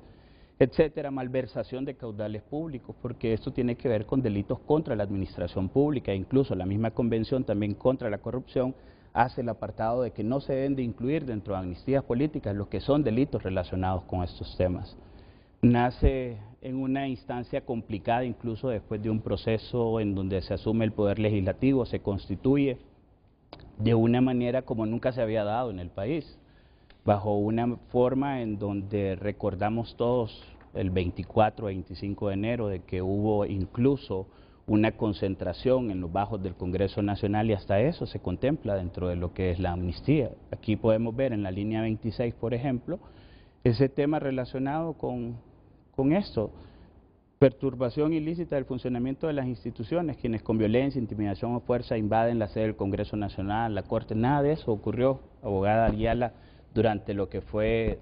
etcétera, malversación de caudales públicos, porque esto tiene que ver con delitos contra la administración pública, incluso la misma convención también contra la corrupción hace el apartado de que no se deben de incluir dentro de amnistías políticas los que son delitos relacionados con estos temas. Nace en una instancia complicada, incluso después de un proceso en donde se asume el poder legislativo, se constituye de una manera como nunca se había dado en el país, bajo una forma en donde recordamos todos el 24-25 de enero de que hubo incluso una concentración en los bajos del Congreso Nacional y hasta eso se contempla dentro de lo que es la amnistía. Aquí podemos ver en la línea 26, por ejemplo, ese tema relacionado con esto, perturbación ilícita del funcionamiento de las instituciones, quienes con violencia, intimidación o fuerza invaden la sede del Congreso Nacional, la Corte, nada de eso ocurrió, abogada Ayala, durante lo que fue,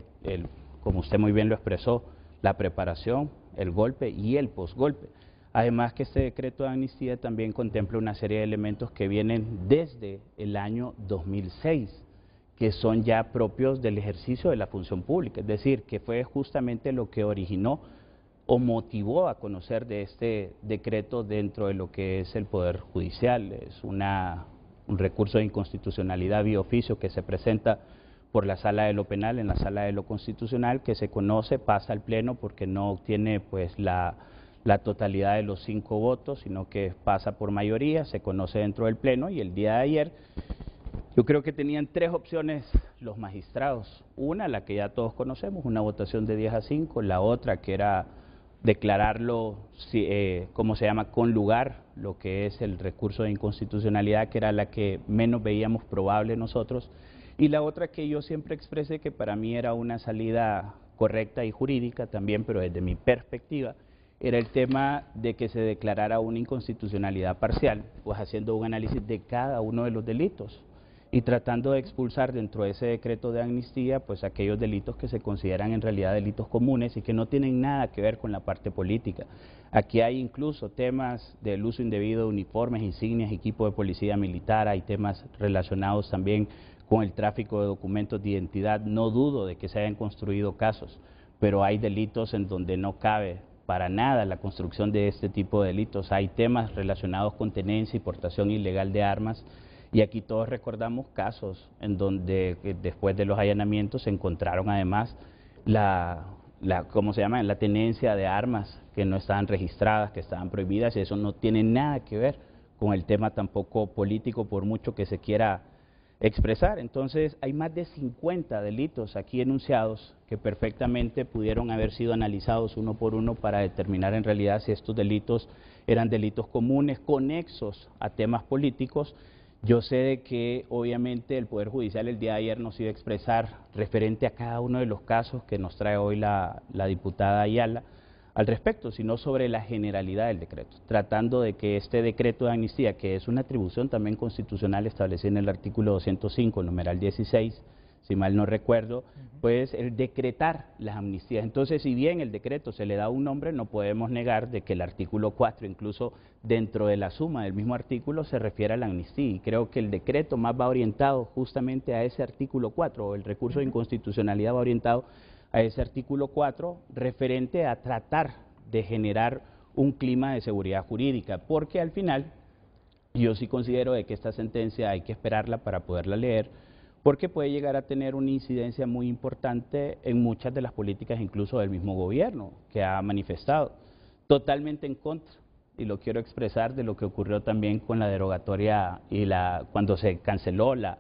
como usted muy bien lo expresó, la preparación, el golpe y el posgolpe. Además que este decreto de amnistía también contempla una serie de elementos que vienen desde el año 2006, que son ya propios del ejercicio de la función pública, es decir, que fue justamente lo que originó o motivó a conocer de este decreto dentro de lo que es el Poder Judicial. Es un recurso de inconstitucionalidad vía oficio que se presenta por la Sala de lo Penal en la Sala de lo Constitucional, que se conoce, pasa al Pleno porque no obtiene pues la totalidad de los 5 votos, sino que pasa por mayoría, se conoce dentro del Pleno y el día de ayer yo creo que tenían 3 opciones los magistrados. Una, la que ya todos conocemos, una votación de 10-5, la otra que era declararlo, ¿cómo se llama?, con lugar, lo que es el recurso de inconstitucionalidad, que era la que menos veíamos probable nosotros, y la otra que yo siempre expresé que para mí era una salida correcta y jurídica también, pero desde mi perspectiva, era el tema de que se declarara una inconstitucionalidad parcial, pues haciendo un análisis de cada uno de los delitos y tratando de expulsar dentro de ese decreto de amnistía pues aquellos delitos que se consideran en realidad delitos comunes y que no tienen nada que ver con la parte política. Aquí hay incluso temas del uso indebido de uniformes, insignias, equipo de policía militar, hay temas relacionados también con el tráfico de documentos de identidad. No dudo de que se hayan construido casos, pero hay delitos en donde no cabe para nada la construcción de este tipo de delitos. Hay temas relacionados con tenencia y portación ilegal de armas, y aquí todos recordamos casos en donde después de los allanamientos se encontraron además ¿cómo se llama?, la tenencia de armas que no estaban registradas, que estaban prohibidas, y eso no tiene nada que ver con el tema tampoco político, por mucho que se quiera expresar. Entonces hay más de 50 delitos aquí enunciados que perfectamente pudieron haber sido analizados uno por uno para determinar en realidad si estos delitos eran delitos comunes, conexos a temas políticos. Yo sé de que obviamente el Poder Judicial el día de ayer nos iba a expresar referente a cada uno de los casos que nos trae hoy la diputada Ayala al respecto, sino sobre la generalidad del decreto, tratando de que este decreto de amnistía, que es una atribución también constitucional establecida en el artículo 205, numeral 16, si mal no recuerdo, pues el decretar las amnistías. Entonces, si bien el decreto se le da un nombre, no podemos negar de que el artículo 4, incluso dentro de la suma del mismo artículo, se refiere a la amnistía. Y creo que el decreto más va orientado justamente a ese artículo 4, o el recurso de inconstitucionalidad va orientado a ese artículo 4, referente a tratar de generar un clima de seguridad jurídica, porque al final yo sí considero de que esta sentencia hay que esperarla para poderla leer, porque puede llegar a tener una incidencia muy importante en muchas de las políticas incluso del mismo gobierno, que ha manifestado totalmente en contra, y lo quiero expresar, de lo que ocurrió también con la derogatoria y cuando se canceló la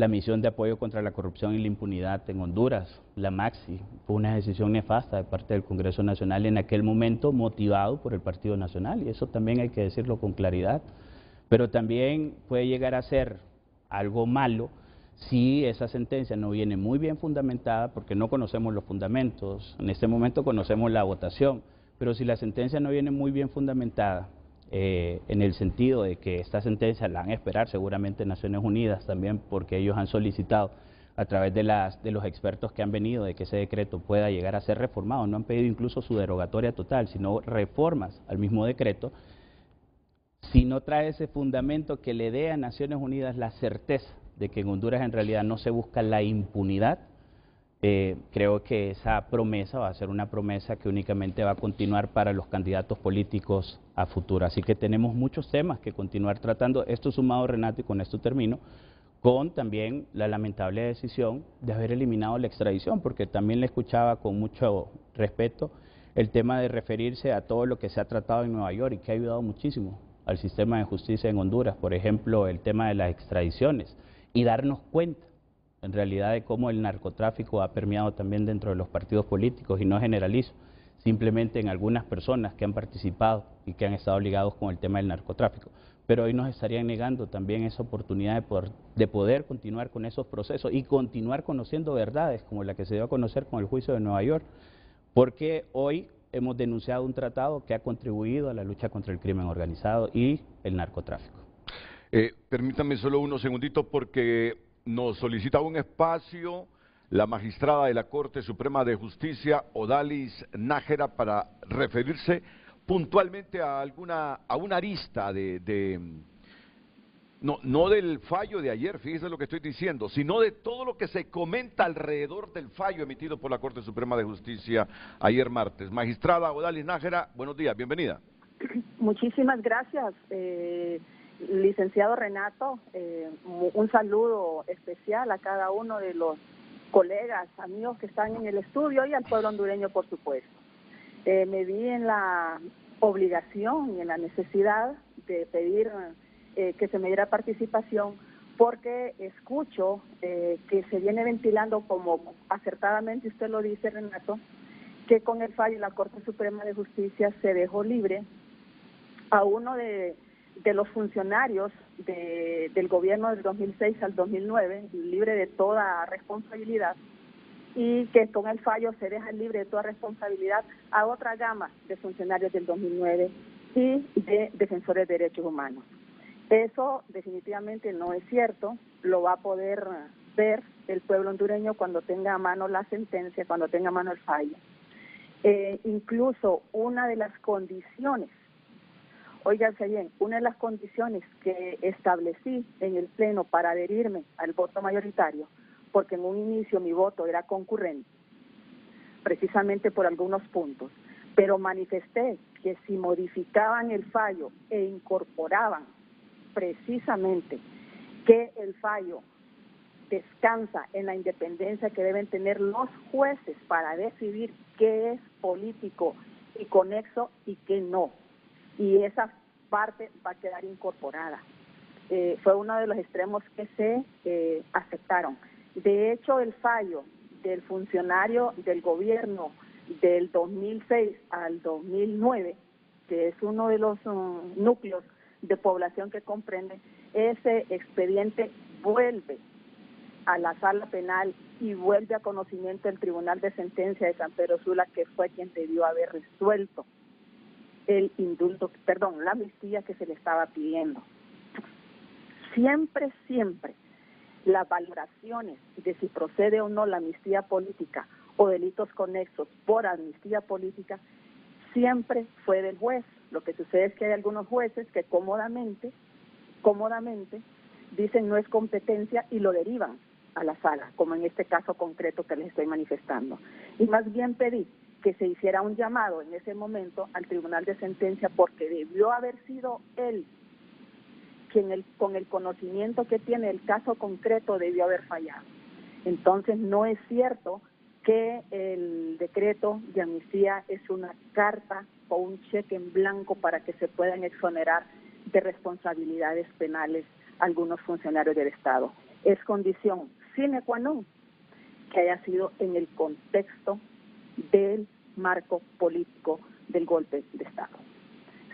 misión de apoyo contra la corrupción y la impunidad en Honduras, la MAXI. Fue una decisión nefasta de parte del Congreso Nacional en aquel momento, motivado por el Partido Nacional, y eso también hay que decirlo con claridad. Pero también puede llegar a ser algo malo si esa sentencia no viene muy bien fundamentada, porque no conocemos los fundamentos. En este momento conocemos la votación, pero si la sentencia no viene muy bien fundamentada, en el sentido de que esta sentencia la van a esperar seguramente Naciones Unidas también, porque ellos han solicitado a través de los expertos que han venido de que ese decreto pueda llegar a ser reformado. No han pedido incluso su derogatoria total, sino reformas al mismo decreto. Si no trae ese fundamento que le dé a Naciones Unidas la certeza de que en Honduras en realidad no se busca la impunidad, creo que esa promesa va a ser una promesa que únicamente va a continuar para los candidatos políticos a futuro. Así que tenemos muchos temas que continuar tratando. Esto sumado, Renato, y con esto termino, con también la lamentable decisión de haber eliminado la extradición, porque también le escuchaba con mucho respeto el tema de referirse a todo lo que se ha tratado en Nueva York y que ha ayudado muchísimo al sistema de justicia en Honduras, por ejemplo, el tema de las extradiciones, y darnos cuenta en realidad de cómo el narcotráfico ha permeado también dentro de los partidos políticos, y no generalizo, simplemente en algunas personas que han participado y que han estado ligados con el tema del narcotráfico. Pero hoy nos estarían negando también esa oportunidad de poder continuar con esos procesos y continuar conociendo verdades como la que se dio a conocer con el juicio de Nueva York, porque hoy hemos denunciado un tratado que ha contribuido a la lucha contra el crimen organizado y el narcotráfico. Permítame solo unos segunditos porque nos solicita un espacio la magistrada de la Corte Suprema de Justicia, Odalis Nájera, para referirse puntualmente a una arista no del fallo de ayer, fíjese lo que estoy diciendo, sino de todo lo que se comenta alrededor del fallo emitido por la Corte Suprema de Justicia ayer martes. Magistrada Odalis Nájera, buenos días, bienvenida. Muchísimas gracias, licenciado Renato. Un saludo especial a cada uno de los colegas, amigos que están en el estudio, y al pueblo hondureño, por supuesto. Me vi en la obligación y en la necesidad de pedir que se me diera participación, porque escucho que se viene ventilando, como acertadamente usted lo dice, Renato, que con el fallo de la Corte Suprema de Justicia se dejó libre a uno de los funcionarios del gobierno del 2006 al 2009, libre de toda responsabilidad, y que con el fallo se deja libre de toda responsabilidad a otra gama de funcionarios del 2009 y de defensores de derechos humanos. Eso definitivamente no es cierto, lo va a poder ver el pueblo hondureño cuando tenga a mano la sentencia, cuando tenga a mano el fallo. Incluso una de las condiciones, óiganse bien, una de las condiciones que establecí en el Pleno para adherirme al voto mayoritario, porque en un inicio mi voto era concurrente, precisamente por algunos puntos, pero manifesté que si modificaban el fallo e incorporaban precisamente que el fallo descansa en la independencia que deben tener los jueces para decidir qué es político y conexo y qué no. Y esa parte va a quedar incorporada. Fue uno de los extremos que se aceptaron. De hecho, el fallo del funcionario del gobierno del 2006 al 2009, que es uno de los núcleos de población que comprende, ese expediente vuelve a la sala penal y vuelve a conocimiento del Tribunal de Sentencia de San Pedro Sula, que fue quien debió haber resuelto el indulto, perdón, la amnistía que se le estaba pidiendo. Siempre las valoraciones de si procede o no la amnistía política o delitos conexos por amnistía política siempre fue del juez. Lo que sucede es que hay algunos jueces que cómodamente dicen no es competencia y lo derivan a la sala, como en este caso concreto que les estoy manifestando. Y más bien pedí que se hiciera un llamado en ese momento al Tribunal de Sentencia, porque debió haber sido él quien con el conocimiento que tiene el caso concreto debió haber fallado. Entonces no es cierto que el decreto de amnistía es una carta o un cheque en blanco para que se puedan exonerar de responsabilidades penales algunos funcionarios del Estado. Es condición sine qua non que haya sido en el contexto del marco político del golpe de Estado.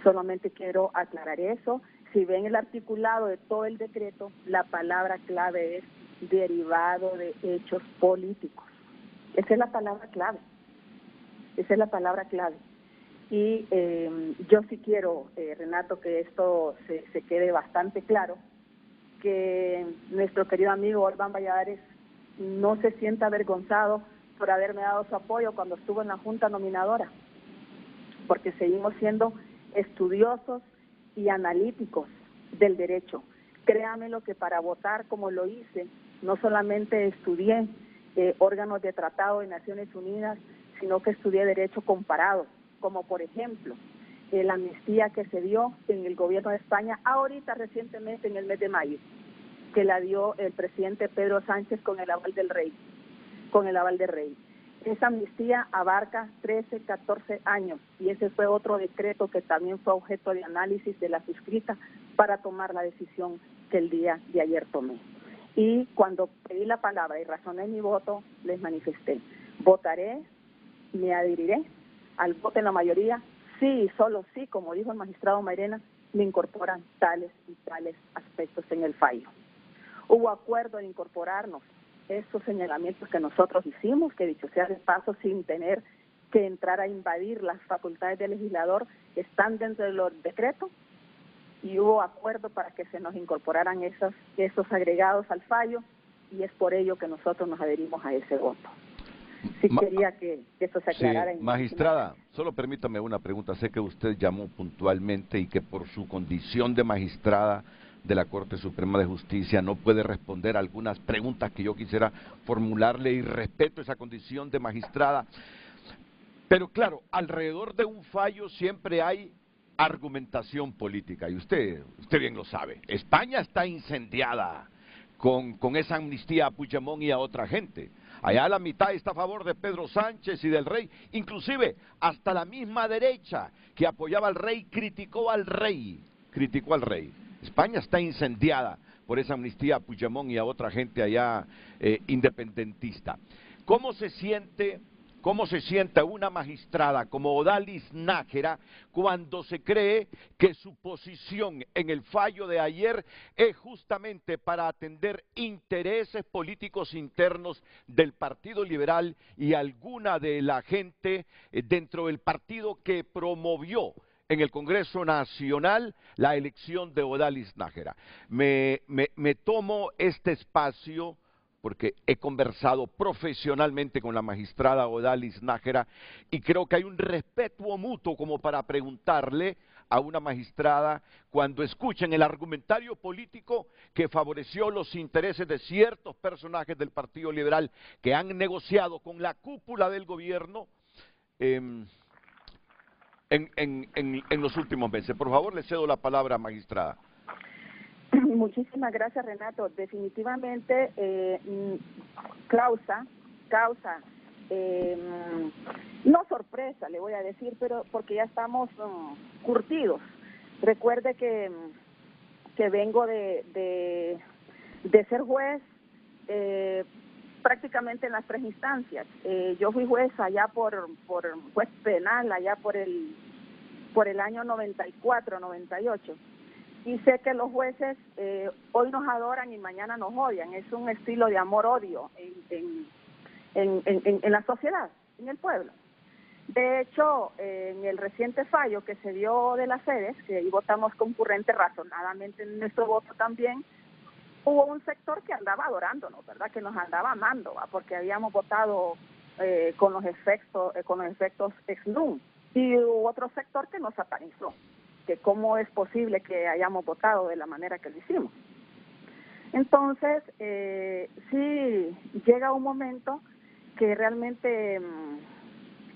Solamente quiero aclarar eso. Si ven el articulado de todo el decreto, la palabra clave es derivado de hechos políticos. Esa es la palabra clave. Esa es la palabra clave. Y yo sí quiero, Renato, que esto se quede bastante claro, que nuestro querido amigo Olvan Valladares no se sienta avergonzado por haberme dado su apoyo cuando estuvo en la Junta Nominadora, porque seguimos siendo estudiosos y analíticos del derecho. Créame lo que para votar como lo hice, no solamente estudié órganos de tratado de Naciones Unidas, sino que estudié derecho comparado, como por ejemplo la amnistía que se dio en el gobierno de España ahorita recientemente en el mes de mayo, que la dio el presidente Pedro Sánchez con el aval del rey, Esa amnistía abarca 13, 14 años y ese fue otro decreto que también fue objeto de análisis de la suscrita para tomar la decisión que el día de ayer tomé. Y cuando pedí la palabra y razoné mi voto, les manifesté, votaré, me adheriré al voto en la mayoría, sí y solo sí, como dijo el magistrado Mairena, me incorporan tales y tales aspectos en el fallo. Hubo acuerdo en incorporarnos estos señalamientos que nosotros hicimos, que dicho sea de paso, sin tener que entrar a invadir las facultades del legislador, están dentro de los decretos, y hubo acuerdo para que se nos incorporaran esos agregados al fallo, y es por ello que nosotros nos adherimos a ese voto. Sí quería que eso se aclarara. Sí, magistrada, solo permítame una pregunta. Sé que usted llamó puntualmente y que por su condición de magistrada de la Corte Suprema de Justicia no puede responder a algunas preguntas que yo quisiera formularle, y respeto esa condición de magistrada. Pero claro, alrededor de un fallo siempre hay argumentación política, y usted bien lo sabe. España está incendiada con esa amnistía a Puigdemont y a otra gente. Allá la mitad está a favor de Pedro Sánchez y del rey, inclusive hasta la misma derecha que apoyaba al rey criticó al rey. España está incendiada por esa amnistía a Puigdemont y a otra gente allá independentista. ¿Cómo se siente cómo se sienta una magistrada como Odalis Nájera cuando se cree que su posición en el fallo de ayer es justamente para atender intereses políticos internos del Partido Liberal y alguna de la gente dentro del partido que promovió en el Congreso Nacional la elección de Odalis Nájera. Me tomo este espacio porque he conversado profesionalmente con la magistrada Odalis Nájera y creo que hay un respeto mutuo como para preguntarle a una magistrada cuando escuchen el argumentario político que favoreció los intereses de ciertos personajes del Partido Liberal que han negociado con la cúpula del gobierno en los últimos meses. Por favor, le cedo la palabra, magistrada. Muchísimas gracias, Renato. Definitivamente, causa, no sorpresa, le voy a decir, pero porque ya estamos curtidos. Recuerde que vengo de ser juez prácticamente en las 3 instancias. Yo fui juez allá por juez penal, allá por el año 94, 98. Y sé que los jueces hoy nos adoran y mañana nos odian. Es un estilo de amor-odio en la sociedad, en el pueblo. De hecho, en el reciente fallo que se dio de las sedes, que ahí votamos concurrente razonadamente en nuestro voto también, hubo un sector que andaba adorándonos, ¿verdad? Que nos andaba amando, ¿va? Porque habíamos votado con los efectos ex nunc. Y hubo otro sector que nos satanizó, que cómo es posible que hayamos votado de la manera que lo hicimos. Entonces, sí llega un momento que realmente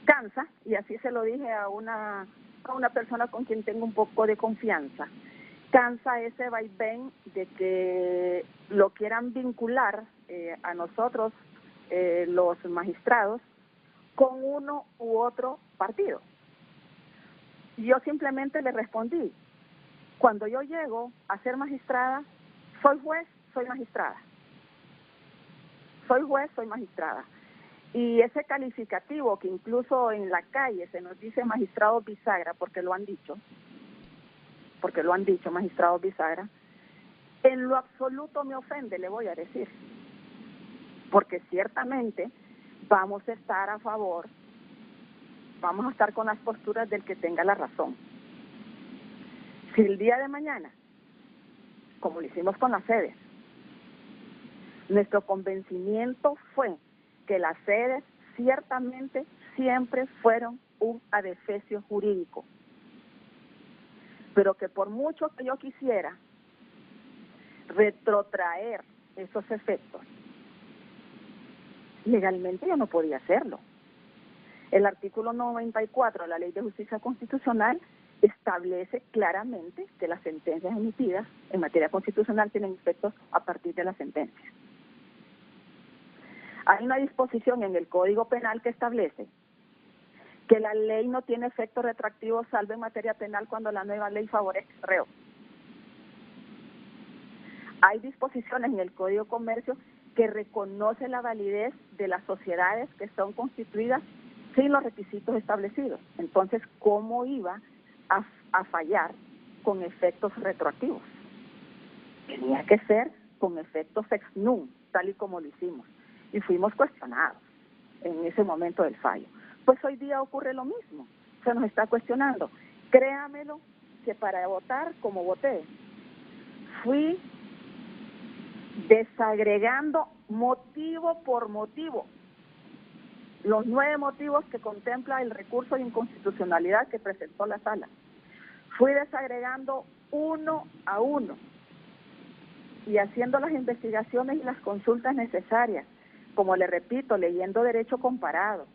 cansa, y así se lo dije a una persona con quien tengo un poco de confianza, cansa ese vaivén de que lo quieran vincular a nosotros, los magistrados, con uno u otro partido. Yo simplemente le respondí, cuando yo llego a ser magistrada, soy juez, soy magistrada. Soy juez, soy magistrada. Y ese calificativo que incluso en la calle se nos dice magistrado bisagra, porque lo han dicho, magistrado bisagra, en lo absoluto me ofende, le voy a decir. Porque ciertamente vamos a estar a favor, vamos a estar con las posturas del que tenga la razón. Si el día de mañana, como lo hicimos con las sedes, nuestro convencimiento fue que las sedes ciertamente siempre fueron un adefesio jurídico, pero que por mucho que yo quisiera retrotraer esos efectos, legalmente yo no podía hacerlo. El artículo 94 de la Ley de Justicia Constitucional establece claramente que las sentencias emitidas en materia constitucional tienen efectos a partir de la sentencia. Hay una disposición en el Código Penal que establece que la ley no tiene efecto retroactivo salvo en materia penal cuando la nueva ley favorece al reo. Hay disposiciones en el Código de Comercio que reconoce la validez de las sociedades que son constituidas sin los requisitos establecidos. Entonces, ¿cómo iba a fallar con efectos retroactivos? Tenía que ser con efectos ex nunc, tal y como lo hicimos. Y fuimos cuestionados en ese momento del fallo. Pues hoy día ocurre lo mismo. Se nos está cuestionando. Créamelo que para votar como voté, fui desagregando motivo por motivo los 9 motivos que contempla el recurso de inconstitucionalidad que presentó la sala. Fui desagregando uno a uno y haciendo las investigaciones y las consultas necesarias, como le repito, leyendo derecho comparado,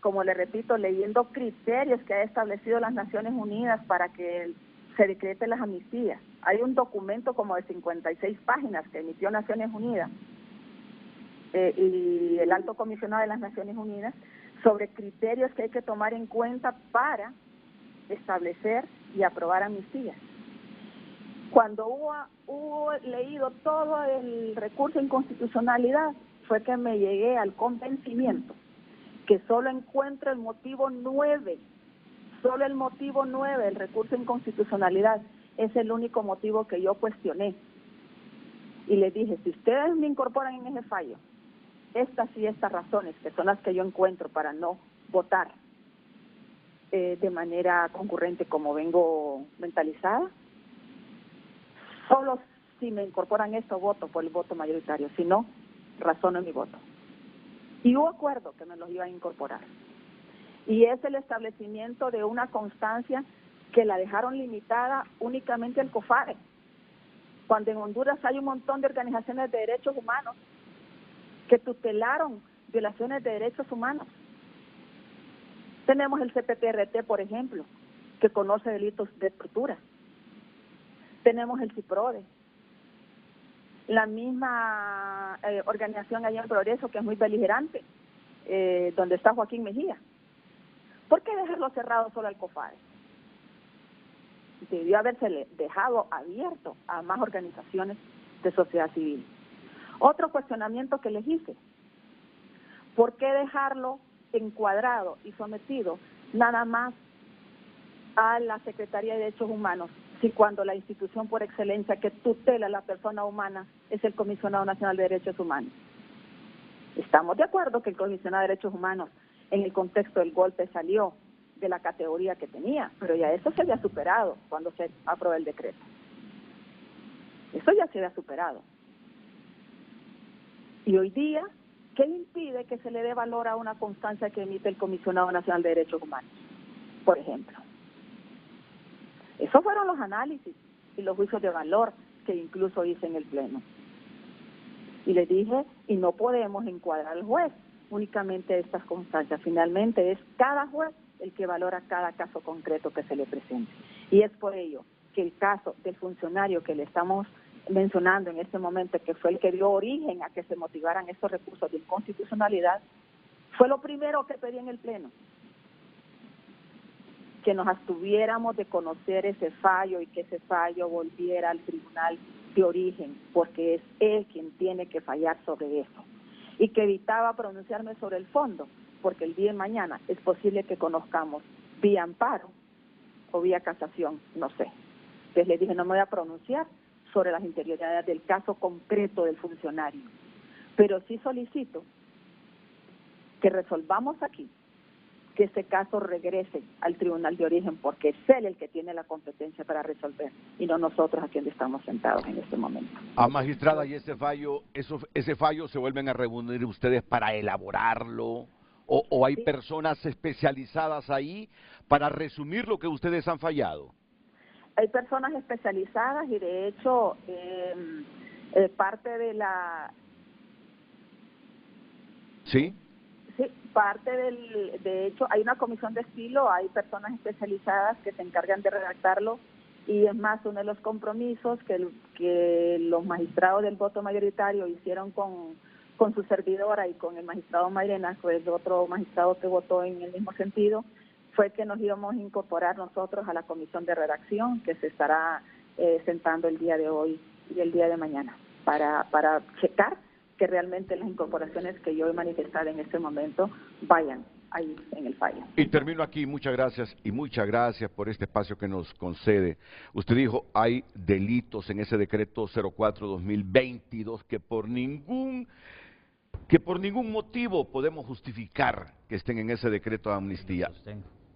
como le repito, leyendo criterios que ha establecido las Naciones Unidas para que se decreten las amnistías. Hay un documento como de 56 páginas que emitió Naciones Unidas y el Alto Comisionado de las Naciones Unidas sobre criterios que hay que tomar en cuenta para establecer y aprobar amnistías. Cuando hubo leído todo el recurso de inconstitucionalidad, fue que me llegué al convencimiento que solo encuentro el motivo 9, solo el motivo 9, el recurso de inconstitucionalidad, es el único motivo que yo cuestioné. Y les dije, si ustedes me incorporan en ese fallo, estas y estas razones, que son las que yo encuentro para no votar de manera concurrente como vengo mentalizada, solo si me incorporan esto voto por el voto mayoritario, si no, razono en mi voto. Y hubo acuerdo que me los iban a incorporar. Y es el establecimiento de una constancia que la dejaron limitada únicamente al COFADE, cuando en Honduras hay un montón de organizaciones de derechos humanos que tutelaron violaciones de derechos humanos. Tenemos el CPTRT, por ejemplo, que conoce delitos de tortura. Tenemos el CIPRODE, la misma organización allá en Progreso, que es muy beligerante, donde está Joaquín Mejía. ¿Por qué dejarlo cerrado solo al COFADE? Debió haberse dejado abierto a más organizaciones de sociedad civil. Otro cuestionamiento que les hice, ¿por qué dejarlo encuadrado y sometido nada más a la Secretaría de Derechos Humanos, si cuando la institución por excelencia que tutela a la persona humana es el Comisionado Nacional de Derechos Humanos? Estamos de acuerdo que el Comisionado de Derechos Humanos en el contexto del golpe salió de la categoría que tenía, pero ya eso se había superado cuando se aprobó el decreto. Eso ya se había superado. Y hoy día, ¿qué impide que se le dé valor a una constancia que emite el Comisionado Nacional de Derechos Humanos, por ejemplo? Esos fueron los análisis y los juicios de valor que incluso hice en el Pleno. Y les dije, y no podemos encuadrar al juez únicamente estas constancias. Finalmente es cada juez el que valora cada caso concreto que se le presente. Y es por ello que el caso del funcionario que le estamos mencionando en este momento, que fue el que dio origen a que se motivaran estos recursos de inconstitucionalidad, fue lo primero que pedí en el Pleno, que nos abstuviéramos de conocer ese fallo y que ese fallo volviera al tribunal de origen, porque es él quien tiene que fallar sobre eso, y que evitaba pronunciarme sobre el fondo, porque el día de mañana es posible que conozcamos vía amparo o vía casación, no sé. Entonces le dije, no me voy a pronunciar sobre las interioridades del caso concreto del funcionario, pero sí solicito que resolvamos aquí, que este caso regrese al tribunal de origen, porque es él el que tiene la competencia para resolver, y no nosotros aquí donde estamos sentados en este momento. Magistrada, ¿y ese fallo se vuelven a reunir ustedes para elaborarlo? ¿O hay personas especializadas ahí para resumir lo que ustedes han fallado? Hay personas especializadas y de hecho parte de la... ¿Sí? Sí, de hecho hay una comisión de estilo, hay personas especializadas que se encargan de redactarlo, y es más, uno de los compromisos que los magistrados del voto mayoritario hicieron con su servidora y con el magistrado Mairena, que es otro magistrado que votó en el mismo sentido, fue que nos íbamos a incorporar nosotros a la comisión de redacción que se estará sentando el día de hoy y el día de mañana para checar que realmente las incorporaciones que yo he manifestado en este momento vayan ahí en el fallo. Y termino aquí, muchas gracias por este espacio que nos concede. Usted dijo, hay delitos en ese decreto 04-2022 que por ningún motivo podemos justificar que estén en ese decreto de amnistía.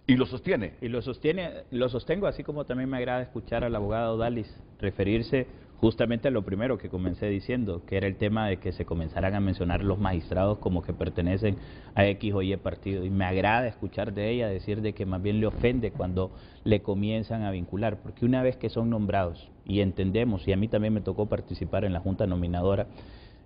¿Y lo sostiene? Y lo sostengo, así como también me agrada escuchar al abogado Dalis referirse justamente a lo primero que comencé diciendo, que era el tema de que se comenzaran a mencionar los magistrados como que pertenecen a X o Y partido. Y me agrada escuchar de ella decir de que más bien le ofende cuando le comienzan a vincular, porque una vez que son nombrados, y entendemos, y a mí también me tocó participar en la Junta Nominadora,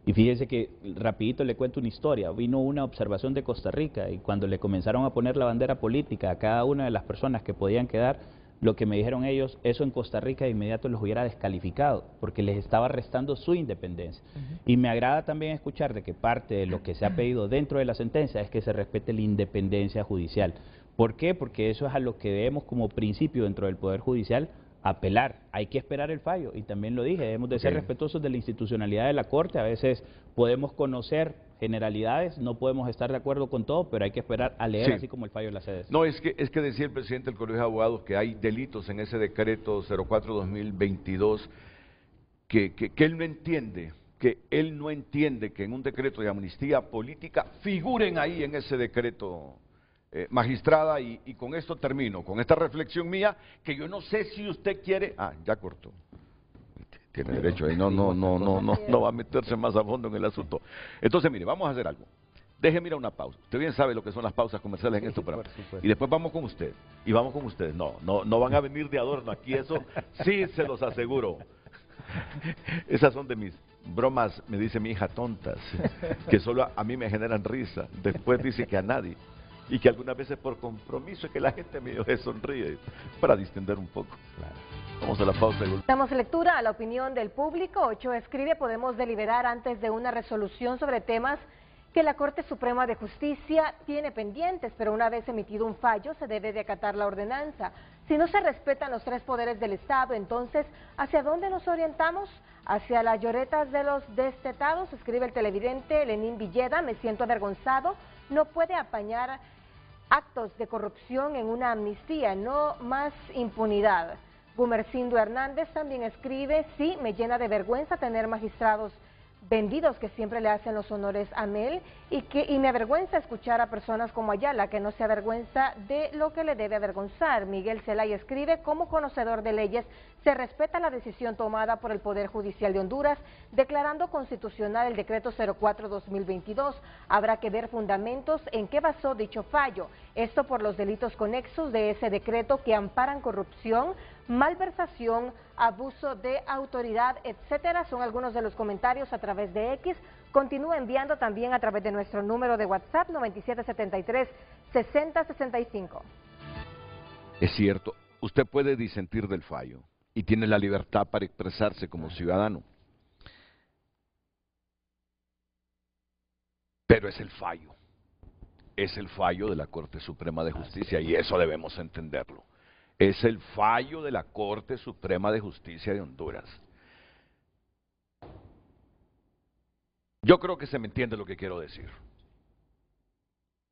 y fíjese que rapidito le cuento una historia. Vino una observación de Costa Rica y cuando le comenzaron a poner la bandera política a cada una de las personas que podían quedar, lo que me dijeron ellos, eso en Costa Rica de inmediato los hubiera descalificado porque les estaba restando su independencia. Y me agrada también escuchar de que parte de lo que se ha pedido dentro de la sentencia es que se respete la independencia judicial. ¿Por qué? Porque eso es a lo que debemos como principio dentro del Poder Judicial apelar. Hay que esperar el fallo, y también lo dije, debemos de ser respetuosos de la institucionalidad de la Corte. A veces podemos conocer generalidades, no podemos estar de acuerdo con todo, pero hay que esperar a leer, así como el fallo de la sede. No, es que decía el presidente del Colegio de Abogados que hay delitos en ese decreto 04-2022 que él no entiende que en un decreto de amnistía política figuren ahí en ese decreto. Magistrada, y con esto termino, con esta reflexión mía, que yo no sé si usted quiere... ya cortó. Tiene derecho ahí, no va a meterse más a fondo en el asunto. Entonces, mire, vamos a hacer algo. Déjeme ir a una pausa. Usted bien sabe lo que son las pausas comerciales en esto programa. Y después vamos con usted. Y vamos con ustedes. No van a venir de adorno aquí, eso sí se los aseguro. Esas son de mis bromas, me dice mi hija, tontas, que solo a mí me generan risa. Después dice que a nadie. Y que algunas veces por compromiso es que la gente medio se sonríe, para distender un poco. Vamos a la pausa. Damos lectura a la opinión del público. Ochoa escribe: podemos deliberar antes de una resolución sobre temas que la Corte Suprema de Justicia tiene pendientes, pero una vez emitido un fallo se debe de acatar la ordenanza. Si no se respetan los tres poderes del Estado, entonces, ¿hacia dónde nos orientamos? Hacia las lloretas de los destetados, escribe el televidente Lenín Villeda. Me siento avergonzado, no puede apañar actos de corrupción en una amnistía, no más impunidad. Gumercindo Hernández también escribe: sí, me llena de vergüenza tener magistrados vendidos que siempre le hacen los honores a Mel, y me avergüenza escuchar a personas como Ayala, que no se avergüenza de lo que le debe avergonzar. Miguel Zelay escribe: como conocedor de leyes, se respeta la decisión tomada por el Poder Judicial de Honduras, declarando constitucional el decreto 04-2022. Habrá que ver fundamentos en qué basó dicho fallo. Esto por los delitos conexos de ese decreto que amparan corrupción, malversación, abuso de autoridad, etcétera. Son algunos de los comentarios a través de X. Continúa enviando también a través de nuestro número de WhatsApp 9773-6065. Es cierto, usted puede disentir del fallo y tiene la libertad para expresarse como ciudadano. Pero es el fallo de la Corte Suprema de Justicia, y eso debemos entenderlo. Es el fallo de la Corte Suprema de Justicia de Honduras. Yo creo que se me entiende lo que quiero decir.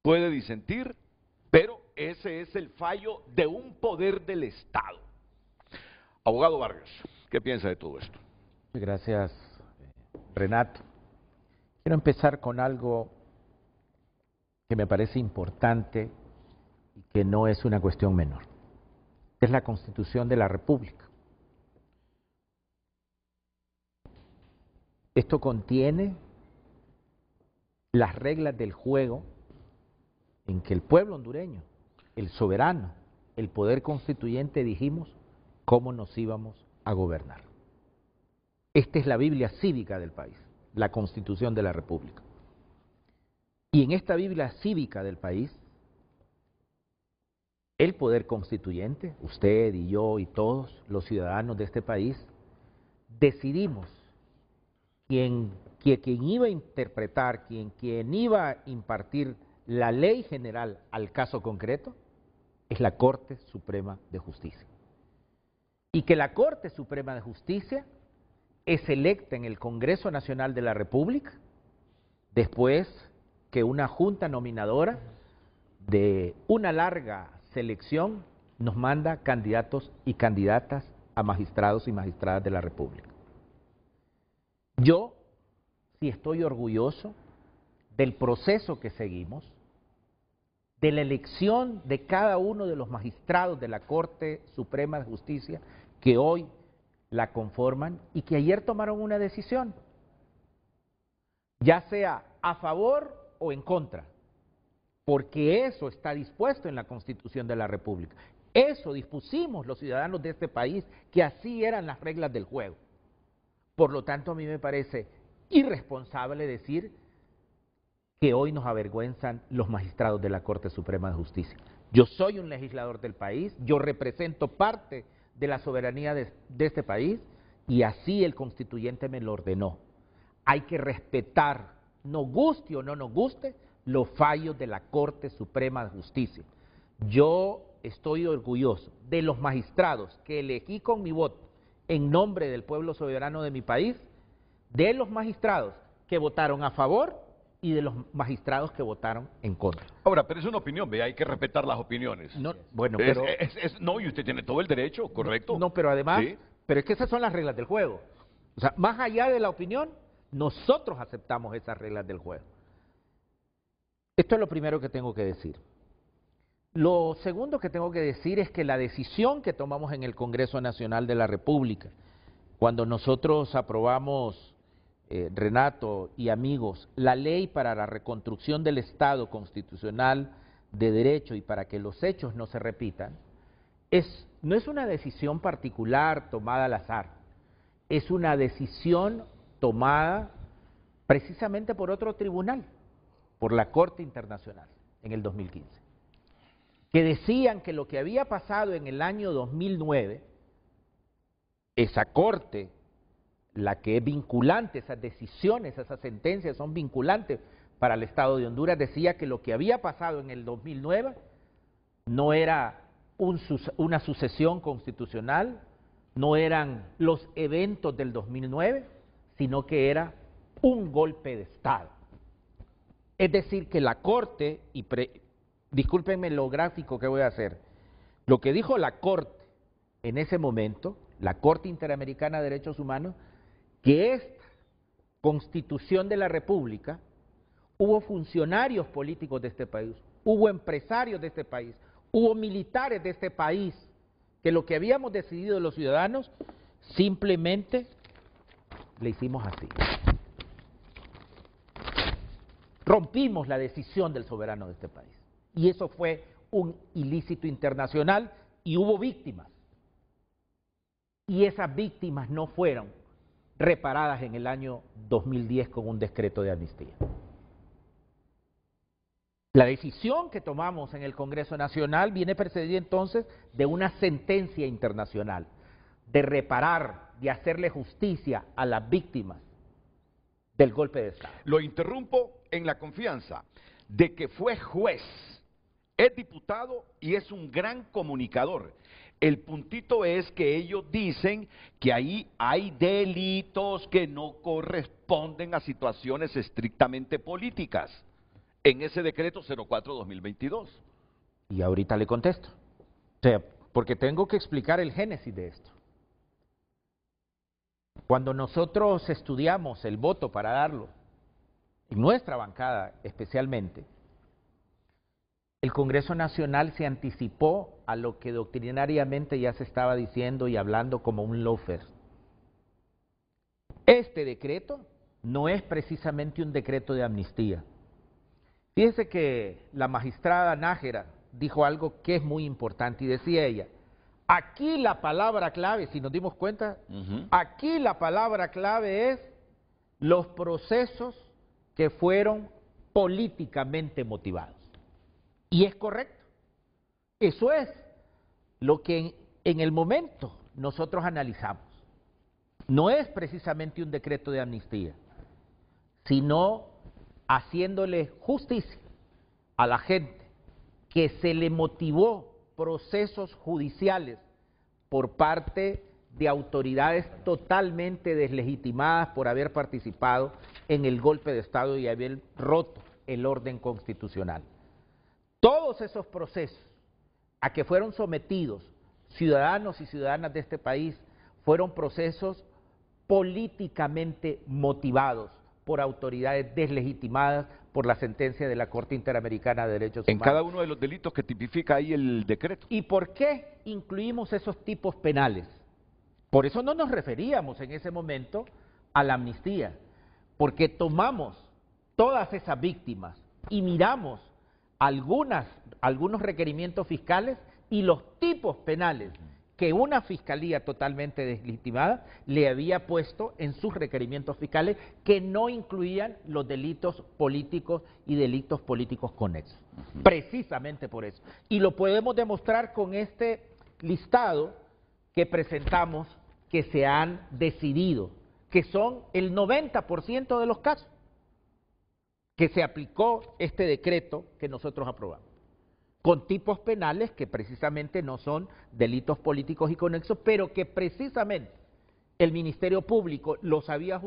Puede disentir, pero ese es el fallo de un poder del Estado. Abogado Vargas, ¿qué piensa de todo esto? Gracias, Renato. Quiero empezar con algo que me parece importante y que no es una cuestión menor. Es la Constitución de la República. Esto contiene las reglas del juego en que el pueblo hondureño, el soberano, el poder constituyente, dijimos cómo nos íbamos a gobernar. Esta es la Biblia cívica del país, la Constitución de la República. Y en esta Biblia cívica del país, el poder constituyente, usted y yo y todos los ciudadanos de este país, decidimos quien iba a interpretar, quien iba a impartir la ley general al caso concreto, es la Corte Suprema de Justicia. Y que la Corte Suprema de Justicia es electa en el Congreso Nacional de la República después que una junta nominadora de una larga selección nos manda candidatos y candidatas a magistrados y magistradas de la República. Yo sí estoy orgulloso del proceso que seguimos, de la elección de cada uno de los magistrados de la Corte Suprema de Justicia que hoy la conforman y que ayer tomaron una decisión, ya sea a favor o en contra, porque eso está dispuesto en la Constitución de la República. Eso dispusimos los ciudadanos de este país, que así eran las reglas del juego. Por lo tanto, a mí me parece irresponsable decir que hoy nos avergüenzan los magistrados de la Corte Suprema de Justicia. Yo soy un legislador del país, yo represento parte de la soberanía de este país, y así el constituyente me lo ordenó. Hay que respetar, nos guste o no nos guste, los fallos de la Corte Suprema de Justicia. Yo estoy orgulloso de los magistrados que elegí con mi voto en nombre del pueblo soberano de mi país, de los magistrados que votaron a favor y de los magistrados que votaron en contra. Ahora, pero es una opinión, hay que respetar las opiniones. No, bueno, pero... no, y usted tiene todo el derecho, ¿correcto? No, pero además, ¿sí? Pero es que esas son las reglas del juego. O sea, más allá de la opinión, nosotros aceptamos esas reglas del juego. Esto es lo primero que tengo que decir. Lo segundo que tengo que decir es que la decisión que tomamos en el Congreso Nacional de la República, cuando nosotros aprobamos, Renato y amigos, la ley para la reconstrucción del Estado constitucional de derecho y para que los hechos no se repitan, no es una decisión particular tomada al azar, es una decisión tomada precisamente por otro tribunal, por la Corte Internacional, en el 2015, que decían que lo que había pasado en el año 2009, esa Corte, la que es vinculante, esas decisiones, esas sentencias son vinculantes para el Estado de Honduras, decía que lo que había pasado en el 2009 no era una sucesión constitucional, no eran los eventos del 2009, sino que era un golpe de Estado. Es decir, que la Corte, discúlpenme lo gráfico que voy a hacer, lo que dijo la Corte en ese momento, la Corte Interamericana de Derechos Humanos, que esta Constitución de la República, hubo funcionarios políticos de este país, hubo empresarios de este país, hubo militares de este país, que lo que habíamos decidido los ciudadanos, simplemente le hicimos así. Rompimos la decisión del soberano de este país. Y eso fue un ilícito internacional y hubo víctimas. Y esas víctimas no fueron reparadas en el año 2010 con un decreto de amnistía. La decisión que tomamos en el Congreso Nacional viene precedida entonces de una sentencia internacional, de reparar, de hacerle justicia a las víctimas del golpe de Estado. Lo interrumpo en la confianza de que fue juez, es diputado y es un gran comunicador. El puntito es que ellos dicen que ahí hay delitos que no corresponden a situaciones estrictamente políticas en ese decreto 04-2022. Y ahorita le contesto. O sea, porque tengo que explicar el génesis de esto. Cuando nosotros estudiamos el voto para darlo, en nuestra bancada especialmente, el Congreso Nacional se anticipó a lo que doctrinariamente ya se estaba diciendo y hablando como un lawfare. Este decreto no es precisamente un decreto de amnistía. Fíjese que la magistrada Nájera dijo algo que es muy importante y decía ella, aquí la palabra clave, si nos dimos cuenta, aquí la palabra clave es los procesos que fueron políticamente motivados. Y es correcto. Eso es lo que en el momento nosotros analizamos. No es precisamente un decreto de amnistía, sino haciéndole justicia a la gente que se le motivó procesos judiciales por parte de autoridades totalmente deslegitimadas por haber participado en el golpe de Estado y haber roto el orden constitucional. Todos esos procesos a que fueron sometidos ciudadanos y ciudadanas de este país fueron procesos políticamente motivados por autoridades deslegitimadas por la sentencia de la Corte Interamericana de Derechos Humanos. En cada uno de los delitos que tipifica ahí el decreto. ¿Y por qué incluimos esos tipos penales? Por eso no nos referíamos en ese momento a la amnistía, porque tomamos todas esas víctimas y miramos algunos requerimientos fiscales y los tipos penales que una fiscalía totalmente deslegitimada le había puesto en sus requerimientos fiscales que no incluían los delitos políticos y delitos políticos conexos. Precisamente por eso. Y lo podemos demostrar con este listado que presentamos que se han decidido, que son el 90% de los casos que se aplicó este decreto que nosotros aprobamos. con tipos penales que precisamente no son delitos políticos y conexos, pero que precisamente el Ministerio Público los había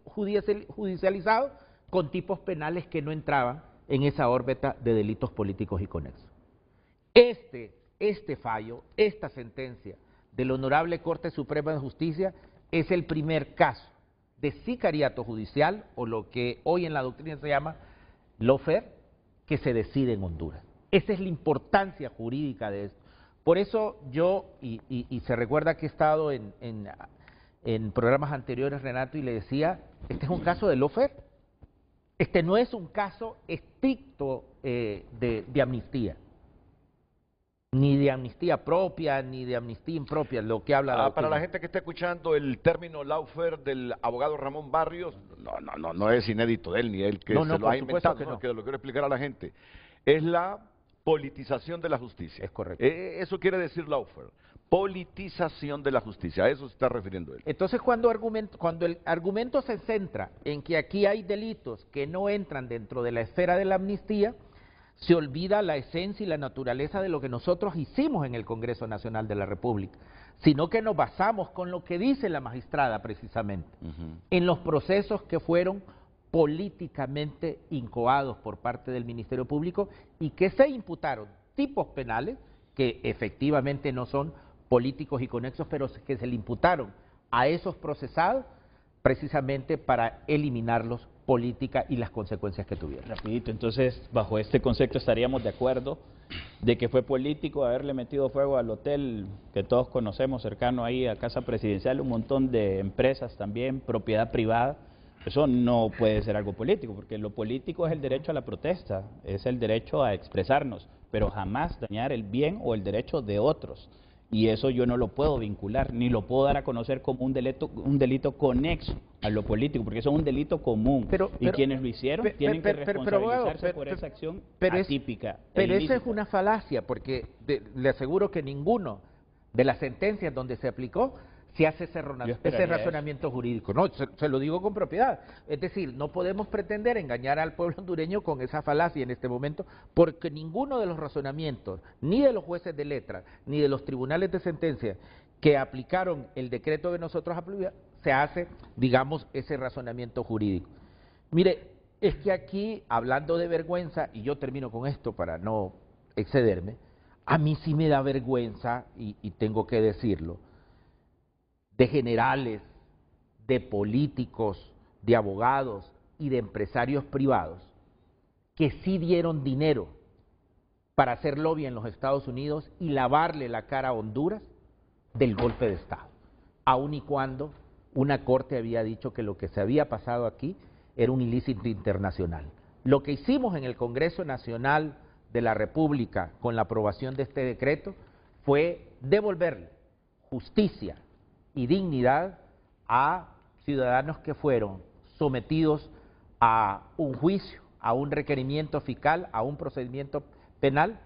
judicializado con tipos penales que no entraban en esa órbita de delitos políticos y conexos. Este fallo, esta sentencia de la Honorable Corte Suprema de Justicia es el primer caso de sicariato judicial, o lo que hoy en la doctrina se llama lawfare, que se decide en Honduras. Esa es la importancia jurídica de esto. Por eso yo, y se recuerda que he estado en programas anteriores, Renato, y le decía, este es un caso de lawfare. Este no es un caso estricto de amnistía, ni de amnistía propia, ni de amnistía impropia, lo que habla la para la gente que está escuchando, el término lawfare del abogado Ramón Barrios, no es inédito de él, ni él que se lo ha inventado, que lo quiero explicar a la gente. Es la politización de la justicia. Es correcto. Eso quiere decir lawfare, politización de la justicia, a eso se está refiriendo él. Entonces, cuando el argumento se centra en que aquí hay delitos que no entran dentro de la esfera de la amnistía, se olvida la esencia y la naturaleza de lo que nosotros hicimos en el Congreso Nacional de la República, sino que nos basamos con lo que dice la magistrada precisamente, en los procesos que fueron políticamente incoados por parte del Ministerio Público y que se imputaron tipos penales que efectivamente no son políticos y conexos, pero que se le imputaron a esos procesados precisamente para eliminarlos política y las consecuencias que tuvieron. Rapidito, entonces, bajo este concepto estaríamos de acuerdo de que fue político haberle metido fuego al hotel que todos conocemos, cercano ahí a Casa Presidencial, un montón de empresas también, propiedad privada. Eso no puede ser algo político, porque lo político es el derecho a la protesta, es el derecho a expresarnos, pero jamás dañar el bien o el derecho de otros. Y eso yo no lo puedo vincular, ni lo puedo dar a conocer como un delito conexo a lo político, porque eso es un delito común. Y quienes lo hicieron tienen que responsabilizarse por esa acción atípica. Pero esa es una falacia, porque le aseguro que ninguno de las sentencias donde se aplicó se hace ese razonamiento jurídico. No, se lo digo con propiedad. Es decir, no podemos pretender engañar al pueblo hondureño con esa falacia en este momento, porque ninguno de los razonamientos, ni de los jueces de letra, ni de los tribunales de sentencia que aplicaron el decreto que nosotros aplicamos, se hace, digamos, ese razonamiento jurídico. Mire, es que aquí, hablando de vergüenza, y yo termino con esto para no excederme, a mí sí me da vergüenza, y tengo que decirlo, de generales, de políticos, de abogados y de empresarios privados que sí dieron dinero para hacer lobby en los Estados Unidos y lavarle la cara a Honduras del golpe de Estado, aun y cuando una corte había dicho que lo que se había pasado aquí era un ilícito internacional. Lo que hicimos en el Congreso Nacional de la República con la aprobación de este decreto fue devolverle justicia y dignidad a ciudadanos que fueron sometidos a un juicio, a un requerimiento fiscal, a un procedimiento penal,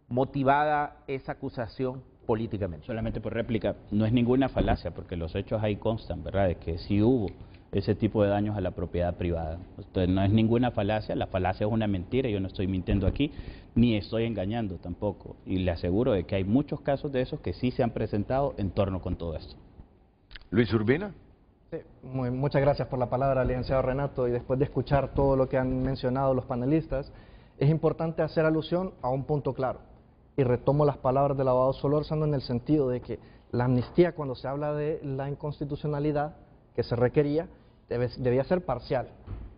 motivada esa acusación políticamente. Solamente por réplica, no es ninguna falacia, porque los hechos ahí constan, ¿verdad?, de que sí hubo ese tipo de daños a la propiedad privada. Entonces, no es ninguna falacia, la falacia es una mentira, yo no estoy mintiendo aquí, ni estoy engañando tampoco, y le aseguro de que hay muchos casos de esos que sí se han presentado en torno con todo esto. Luis Urbina. Sí, muchas gracias por la palabra, licenciado Renato, y después de escuchar todo lo que han mencionado los panelistas, es importante hacer alusión a un punto claro, y retomo las palabras del abogado Solórzano en el sentido de que la amnistía, cuando se habla de la inconstitucionalidad que se requería, debía ser parcial.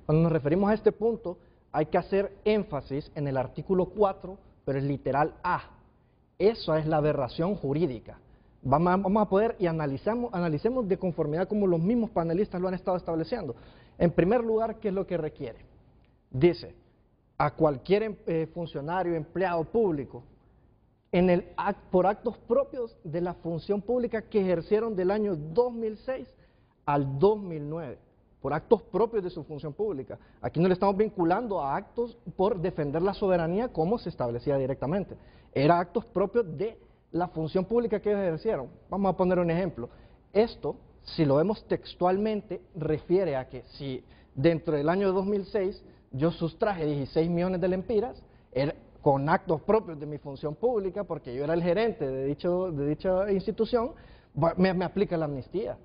Cuando nos referimos a este punto, hay que hacer énfasis en el artículo 4, pero el literal A. Eso es la aberración jurídica. Vamos a poder y analicemos de conformidad como los mismos panelistas lo han estado estableciendo. En primer lugar, ¿qué es lo que requiere? Dice, a cualquier funcionario, empleado público, por actos propios de la función pública que ejercieron del año 2006 al 2009, por actos propios de su función pública. Aquí no le estamos vinculando a actos por defender la soberanía como se establecía directamente. Era actos propios de la función pública que ellos ejercieron. Vamos a poner un ejemplo. Esto, si lo vemos textualmente, refiere a que si dentro del año 2006 yo sustraje 16 millones de lempiras, con actos propios de mi función pública, porque yo era el gerente de dicha institución, me aplica la amnistía.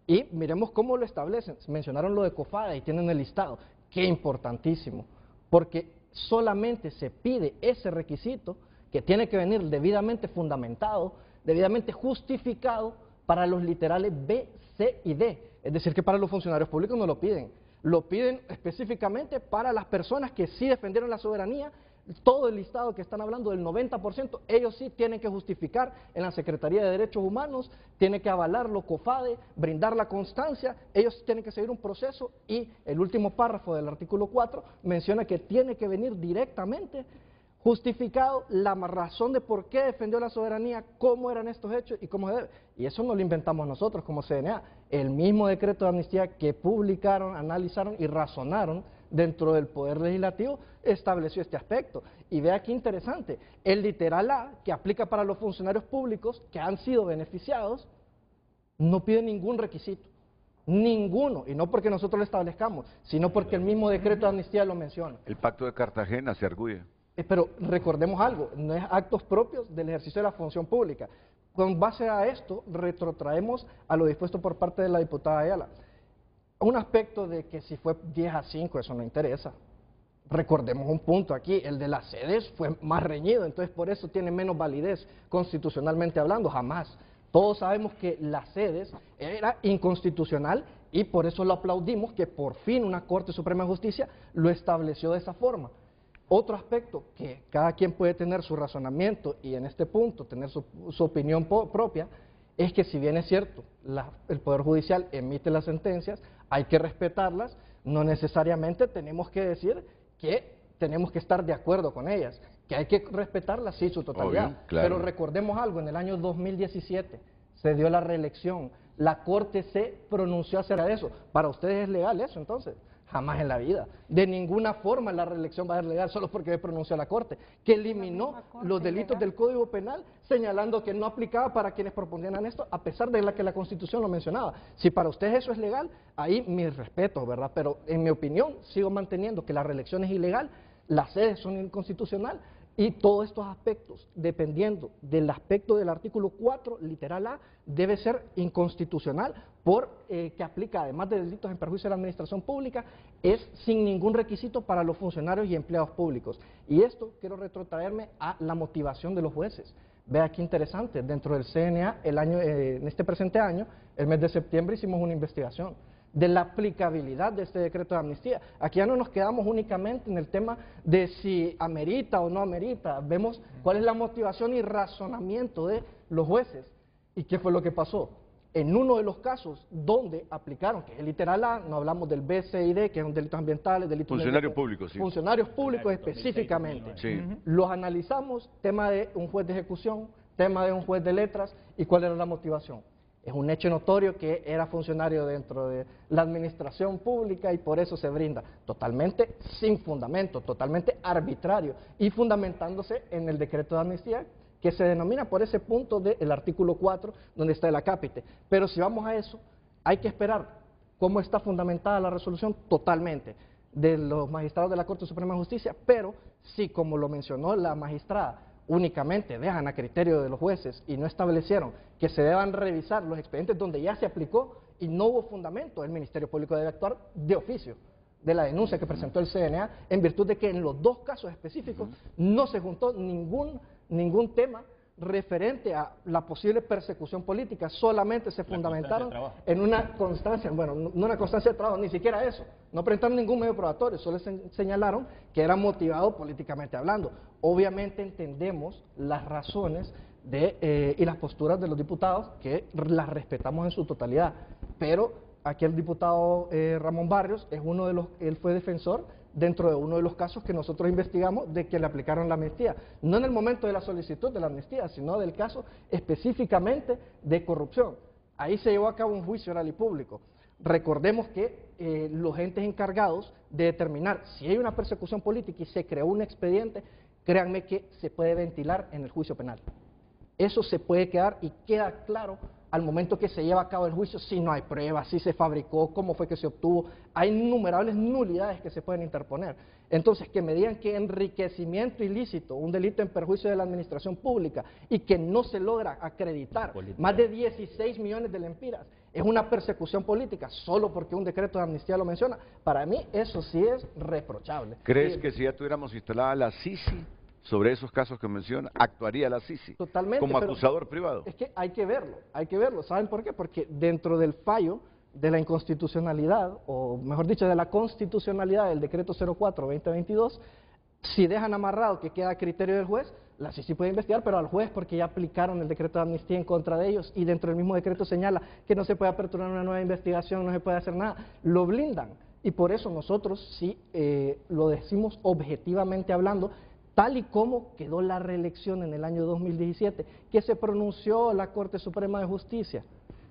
Y miremos cómo lo establecen. Mencionaron lo de COFADE y tienen el listado. Qué importantísimo, porque solamente se pide ese requisito que tiene que venir debidamente fundamentado, debidamente justificado para los literales B, C y D. Es decir, que para los funcionarios públicos no lo piden. Lo piden específicamente para las personas que sí defendieron la soberanía. Todo el listado que están hablando del 90%, ellos sí tienen que justificar en la Secretaría de Derechos Humanos, tiene que avalarlo COFADE, brindar la constancia, ellos tienen que seguir un proceso y el último párrafo del artículo 4 menciona que tiene que venir directamente justificado la razón de por qué defendió la soberanía, cómo eran estos hechos y cómo se debe. Y eso no lo inventamos nosotros como CNA, el mismo decreto de amnistía que publicaron, analizaron y razonaron dentro del Poder Legislativo estableció este aspecto. Y vea qué interesante, el literal A, que aplica para los funcionarios públicos que han sido beneficiados, no pide ningún requisito, ninguno, y no porque nosotros lo establezcamos, sino porque el mismo decreto de amnistía lo menciona. El Pacto de Cartagena se arguye. Pero recordemos algo, no es actos propios del ejercicio de la función pública. Con base a esto, retrotraemos a lo dispuesto por parte de la diputada Ayala. Un aspecto de que si fue 10-5, eso no interesa. Recordemos un punto aquí, el de las sedes fue más reñido, entonces por eso tiene menos validez constitucionalmente hablando, jamás. Todos sabemos que las sedes era inconstitucional y por eso lo aplaudimos que por fin una Corte Suprema de Justicia lo estableció de esa forma. Otro aspecto que cada quien puede tener su razonamiento y en este punto tener su opinión propia, es que si bien es cierto, el Poder Judicial emite las sentencias, hay que respetarlas, no necesariamente tenemos que decir que tenemos que estar de acuerdo con ellas, que hay que respetarlas, sí, su totalidad. Obvio, claro. Pero recordemos algo, en el año 2017 se dio la reelección, la Corte se pronunció acerca de eso. ¿Para ustedes es legal eso entonces? Jamás en la vida. De ninguna forma la reelección va a ser legal solo porque se pronunció la Corte, que eliminó los delitos del Código Penal, señalando que no aplicaba para quienes proponían esto, a pesar de que la Constitución lo mencionaba. Si para ustedes eso es legal, ahí mis respetos, ¿verdad? Pero en mi opinión, sigo manteniendo que la reelección es ilegal, las sedes son inconstitucionales, y todos estos aspectos, dependiendo del aspecto del artículo 4, literal A, debe ser inconstitucional que aplica, además de delitos en perjuicio de la administración pública, es sin ningún requisito para los funcionarios y empleados públicos. Y esto quiero retrotraerme a la motivación de los jueces. Vea qué interesante, dentro del CNA, en este presente año, el mes de septiembre, hicimos una investigación de la aplicabilidad de este decreto de amnistía. Aquí ya no nos quedamos únicamente en el tema de si amerita o no amerita, vemos cuál es la motivación y razonamiento de los jueces. ¿Y qué fue lo que pasó? En uno de los casos donde aplicaron, que es el literal A, no hablamos del B, C y D, que son delitos ambientales, delitos... Funcionarios públicos, sí. Funcionarios públicos específicamente. Sí. Los analizamos, tema de un juez de ejecución, tema de un juez de letras, ¿y cuál era la motivación? Es un hecho notorio que era funcionario dentro de la administración pública y por eso se brinda totalmente sin fundamento, totalmente arbitrario y fundamentándose en el decreto de amnistía que se denomina por ese punto del artículo 4 donde está el acápite. Pero si vamos a eso, hay que esperar cómo está fundamentada la resolución totalmente de los magistrados de la Corte Suprema de Justicia, pero si, como lo mencionó la magistrada, únicamente dejan a criterio de los jueces y no establecieron que se deban revisar los expedientes donde ya se aplicó y no hubo fundamento, el Ministerio Público debe actuar de oficio de la denuncia que presentó el CNA en virtud de que en los dos casos específicos no se juntó ningún tema referente a la posible persecución política, solamente se fundamentaron en una constancia, bueno, no una constancia de trabajo, ni siquiera eso, no presentaron ningún medio probatorio, solo señalaron que era motivado políticamente hablando. Obviamente entendemos las razones y las posturas de los diputados, que las respetamos en su totalidad, pero aquí el diputado Ramón Barrios es uno de él fue defensor dentro de uno de los casos que nosotros investigamos de que le aplicaron la amnistía, no en el momento de la solicitud de la amnistía, sino del caso específicamente de corrupción. Ahí se llevó a cabo un juicio oral y público. Recordemos que los entes encargados de determinar si hay una persecución política y se creó un expediente, créanme que se puede ventilar en el juicio penal. Eso se puede quedar y queda claro al momento que se lleva a cabo el juicio, si no hay pruebas, si se fabricó, cómo fue que se obtuvo, hay innumerables nulidades que se pueden interponer. Entonces, que me digan que enriquecimiento ilícito, un delito en perjuicio de la administración pública y que no se logra acreditar más de 16 millones de lempiras, es una persecución política solo porque un decreto de amnistía lo menciona. Para mí eso sí es reprochable. ¿Crees que si ya tuviéramos instalada la CICI sobre esos casos que menciona, actuaría la CICI totalmente, como acusador privado? Es que hay que verlo. ¿Saben por qué? Porque dentro del fallo de la inconstitucionalidad, o mejor dicho, de la constitucionalidad del decreto 04-2022, si dejan amarrado que queda a criterio del juez, la CICI puede investigar, pero al juez, porque ya aplicaron el decreto de amnistía en contra de ellos, y dentro del mismo decreto señala que no se puede aperturar una nueva investigación, no se puede hacer nada, lo blindan. Y por eso nosotros sí lo decimos objetivamente hablando, tal y como quedó la reelección en el año 2017, que se pronunció la Corte Suprema de Justicia.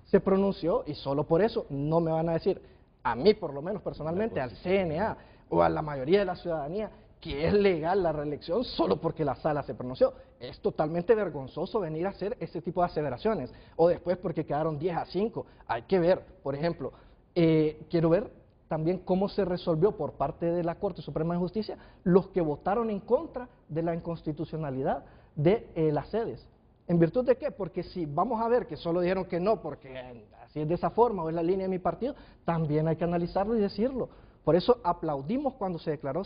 Se pronunció y solo por eso no me van a decir, a mí por lo menos personalmente, al CNA o a la mayoría de la ciudadanía, que es legal la reelección solo porque la sala se pronunció. Es totalmente vergonzoso venir a hacer ese tipo de aseveraciones. O después porque quedaron 10-5. Hay que ver, por ejemplo, quiero ver también cómo se resolvió por parte de la Corte Suprema de Justicia los que votaron en contra de la inconstitucionalidad de las sedes. ¿En virtud de qué? Porque si vamos a ver que solo dijeron que no, porque así es de esa forma o es la línea de mi partido, también hay que analizarlo y decirlo. Por eso aplaudimos cuando se declaró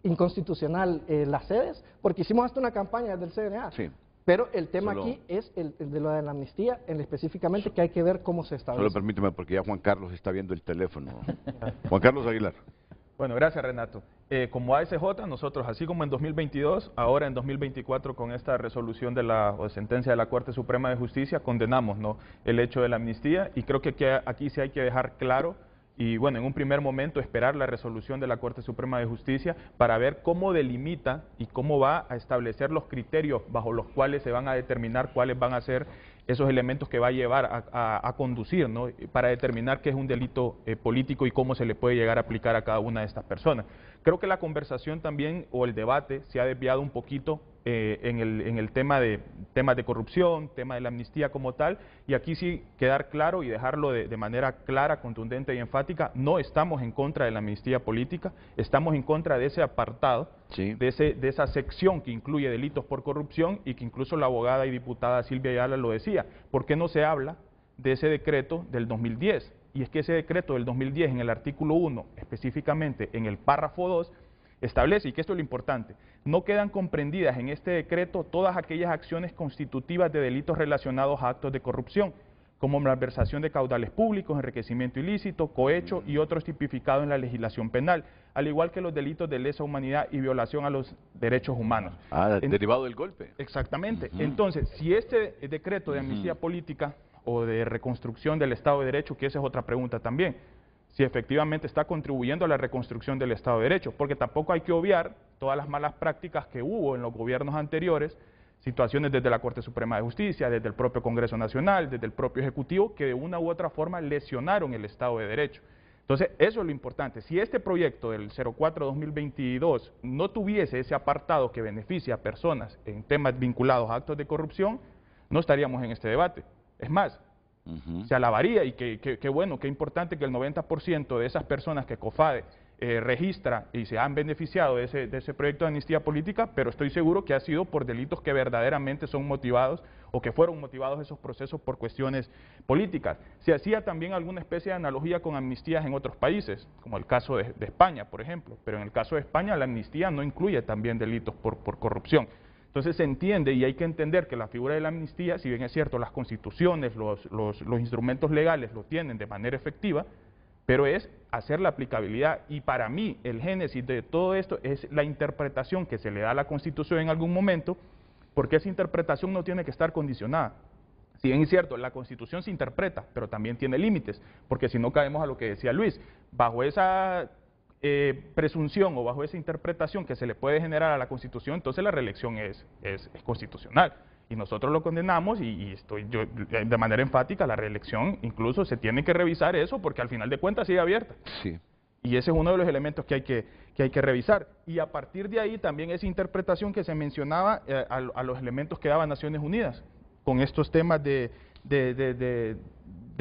inconstitucional las sedes, porque hicimos hasta una campaña del CNA. Sí. Pero el tema aquí es el de lo de la amnistía, específicamente que hay que ver cómo se establece. Solo permíteme, porque ya Juan Carlos está viendo el teléfono. Juan Carlos Aguilar. Bueno, gracias Renato. Como ASJ, nosotros, así como en 2022, ahora en 2024, con esta resolución de la sentencia de la Corte Suprema de Justicia, condenamos, ¿no?, el hecho de la amnistía, y creo que aquí sí hay que dejar claro, y bueno, en un primer momento esperar la resolución de la Corte Suprema de Justicia para ver cómo delimita y cómo va a establecer los criterios bajo los cuales se van a determinar cuáles van a ser esos elementos que va a llevar a conducir, ¿no?, para determinar qué es un delito político y cómo se le puede llegar a aplicar a cada una de estas personas. Creo que la conversación también, o el debate, se ha desviado un poquito en el tema de temas de corrupción, tema de la amnistía como tal, y aquí sí quedar claro y dejarlo de manera clara, contundente y enfática: no estamos en contra de la amnistía política, estamos en contra de ese apartado, sí, de esa sección que incluye delitos por corrupción, y que incluso la abogada y diputada Silvia Ayala lo decía. ¿Por qué no se habla de ese decreto del 2010? Y es que ese decreto del 2010, en el artículo 1, específicamente en el párrafo 2, establece, y que esto es lo importante: no quedan comprendidas en este decreto todas aquellas acciones constitutivas de delitos relacionados a actos de corrupción, como malversación de caudales públicos, enriquecimiento ilícito, cohecho y otros tipificados en la legislación penal, al igual que los delitos de lesa humanidad y violación a los derechos humanos. Derivado del golpe. Exactamente. Entonces, si este decreto de amnistía política o de reconstrucción del Estado de Derecho, que esa es otra pregunta también, si efectivamente está contribuyendo a la reconstrucción del Estado de Derecho, porque tampoco hay que obviar todas las malas prácticas que hubo en los gobiernos anteriores, situaciones desde la Corte Suprema de Justicia, desde el propio Congreso Nacional, desde el propio Ejecutivo, que de una u otra forma lesionaron el Estado de Derecho. Entonces, eso es lo importante. Si este proyecto del 04-2022 no tuviese ese apartado que beneficia a personas en temas vinculados a actos de corrupción, no estaríamos en este debate. Es más, se alabaría, y qué bueno, qué importante que el 90% de esas personas que COFADE registra y se han beneficiado de ese proyecto de amnistía política, pero estoy seguro que ha sido por delitos que verdaderamente son motivados, o que fueron motivados esos procesos por cuestiones políticas. Se hacía también alguna especie de analogía con amnistías en otros países, como el caso de España, por ejemplo, pero en el caso de España la amnistía no incluye también delitos por corrupción. Entonces se entiende, y hay que entender, que la figura de la amnistía, si bien es cierto, las constituciones, los instrumentos legales lo tienen de manera efectiva, pero es hacer la aplicabilidad. Y para mí el génesis de todo esto es la interpretación que se le da a la Constitución en algún momento, porque esa interpretación no tiene que estar condicionada. Si bien es cierto, la Constitución se interpreta, pero también tiene límites, porque si no caemos a lo que decía Luis, bajo esa presunción o bajo esa interpretación que se le puede generar a la Constitución, entonces la reelección es constitucional. Y nosotros lo condenamos, y estoy yo de manera enfática: la reelección incluso se tiene que revisar eso, porque al final de cuentas sigue abierta. Sí. Y ese es uno de los elementos que hay que revisar. Y a partir de ahí también esa interpretación que se mencionaba a los elementos que daba Naciones Unidas, con estos temas de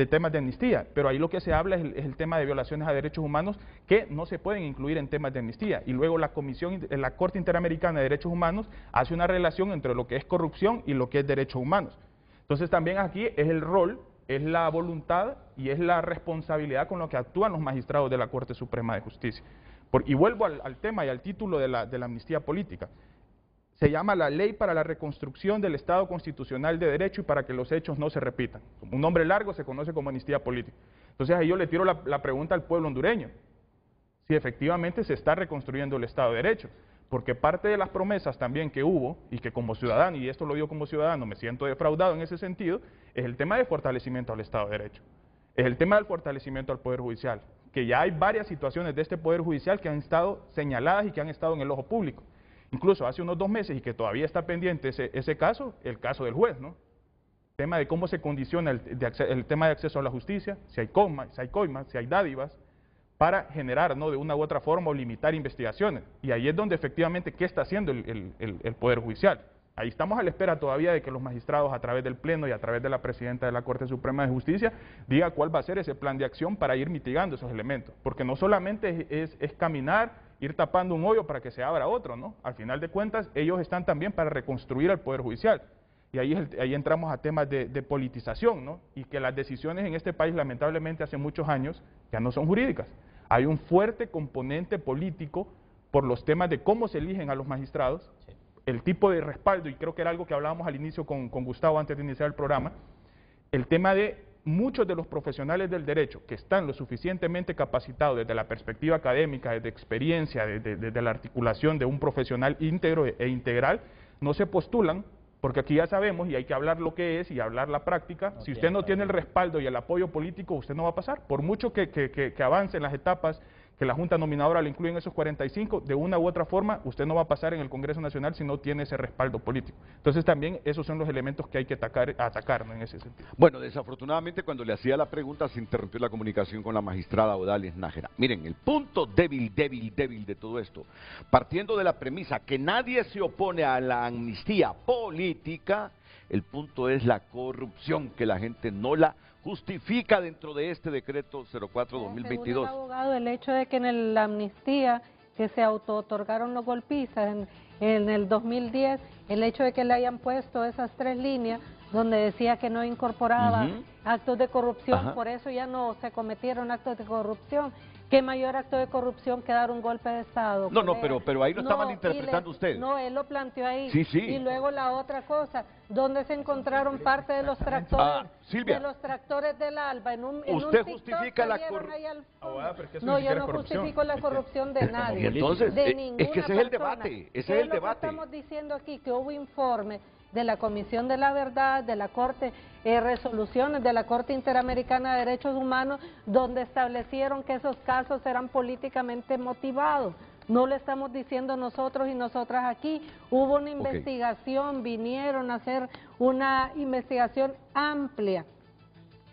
de temas de amnistía, pero ahí lo que se habla es el tema de violaciones a derechos humanos que no se pueden incluir en temas de amnistía. Y luego la Corte Interamericana de Derechos Humanos hace una relación entre lo que es corrupción y lo que es derechos humanos. Entonces también aquí es el rol, es la voluntad y es la responsabilidad con lo que actúan los magistrados de la Corte Suprema de Justicia. Y vuelvo al tema y al título de la amnistía política. Se llama la Ley para la Reconstrucción del Estado Constitucional de Derecho y para que los hechos no se repitan. Un nombre largo se conoce como amnistía política. Entonces ahí yo le tiro la pregunta al pueblo hondureño, si efectivamente se está reconstruyendo el Estado de Derecho, porque parte de las promesas también que hubo, y que como ciudadano, y esto lo digo como ciudadano, me siento defraudado en ese sentido, es el tema de fortalecimiento al Estado de Derecho, es el tema del fortalecimiento al Poder Judicial, que ya hay varias situaciones de este Poder Judicial que han estado señaladas y que han estado en el ojo público. Incluso hace unos 2 meses y que todavía está pendiente ese caso, el caso del juez, ¿no? El tema de cómo se condiciona el tema de acceso a la justicia, si hay coimas, si hay dádivas, para generar, ¿no?, de una u otra forma o limitar investigaciones. Y ahí es donde efectivamente, ¿qué está haciendo el Poder Judicial? Ahí estamos a la espera todavía de que los magistrados, a través del Pleno y a través de la Presidenta de la Corte Suprema de Justicia, diga cuál va a ser ese plan de acción para ir mitigando esos elementos. Porque no solamente es caminar, ir tapando un hoyo para que se abra otro, ¿no? Al final de cuentas, ellos están también para reconstruir al Poder Judicial. Y ahí entramos a temas de politización, ¿no? Y que las decisiones en este país, lamentablemente, hace muchos años, ya no son jurídicas. Hay un fuerte componente político por los temas de cómo se eligen a los magistrados, el tipo de respaldo, y creo que era algo que hablábamos al inicio con Gustavo antes de iniciar el programa, el tema de muchos de los profesionales del derecho que están lo suficientemente capacitados desde la perspectiva académica, desde experiencia, desde la articulación de un profesional íntegro e integral, no se postulan, porque aquí ya sabemos y hay que hablar lo que es y hablar la práctica. Si usted no tiene el respaldo y el apoyo político, usted no va a pasar. Por mucho que avance en las etapas que la Junta Nominadora le incluye en esos 45, de una u otra forma, usted no va a pasar en el Congreso Nacional si no tiene ese respaldo político. Entonces también esos son los elementos que hay que atacar, ¿no?, en ese sentido. Bueno, desafortunadamente cuando le hacía la pregunta se interrumpió la comunicación con la magistrada Odalis Nájera. Miren, el punto débil de todo esto, partiendo de la premisa que nadie se opone a la amnistía política, el punto es la corrupción, que la gente no la justifica dentro de este decreto 04-2022. Según el abogado, el hecho de que en la amnistía que se auto-otorgaron los golpistas en el 2010, el hecho de que le hayan puesto esas 3 líneas donde decía que no incorporaba actos de corrupción, por eso ya no se cometieron actos de corrupción. ¿Qué mayor acto de corrupción que dar un golpe de Estado? No, no, pero ahí lo está malinterpretando usted. No, él lo planteó ahí. Sí, sí. Y luego la otra cosa, donde se encontraron parte de los tractores, Silvia, de los tractores del ALBA. ¿Usted justifica la corrupción? No, yo no justifico la corrupción de nadie. Y entonces, de es que ese es el debate, ese es el debate. Estamos diciendo aquí que hubo informe de la Comisión de la Verdad, de la Corte, resoluciones de la Corte Interamericana de Derechos Humanos, donde establecieron que esos casos eran políticamente motivados. No lo estamos diciendo nosotros y nosotras aquí. Hubo una investigación, vinieron a hacer una investigación amplia.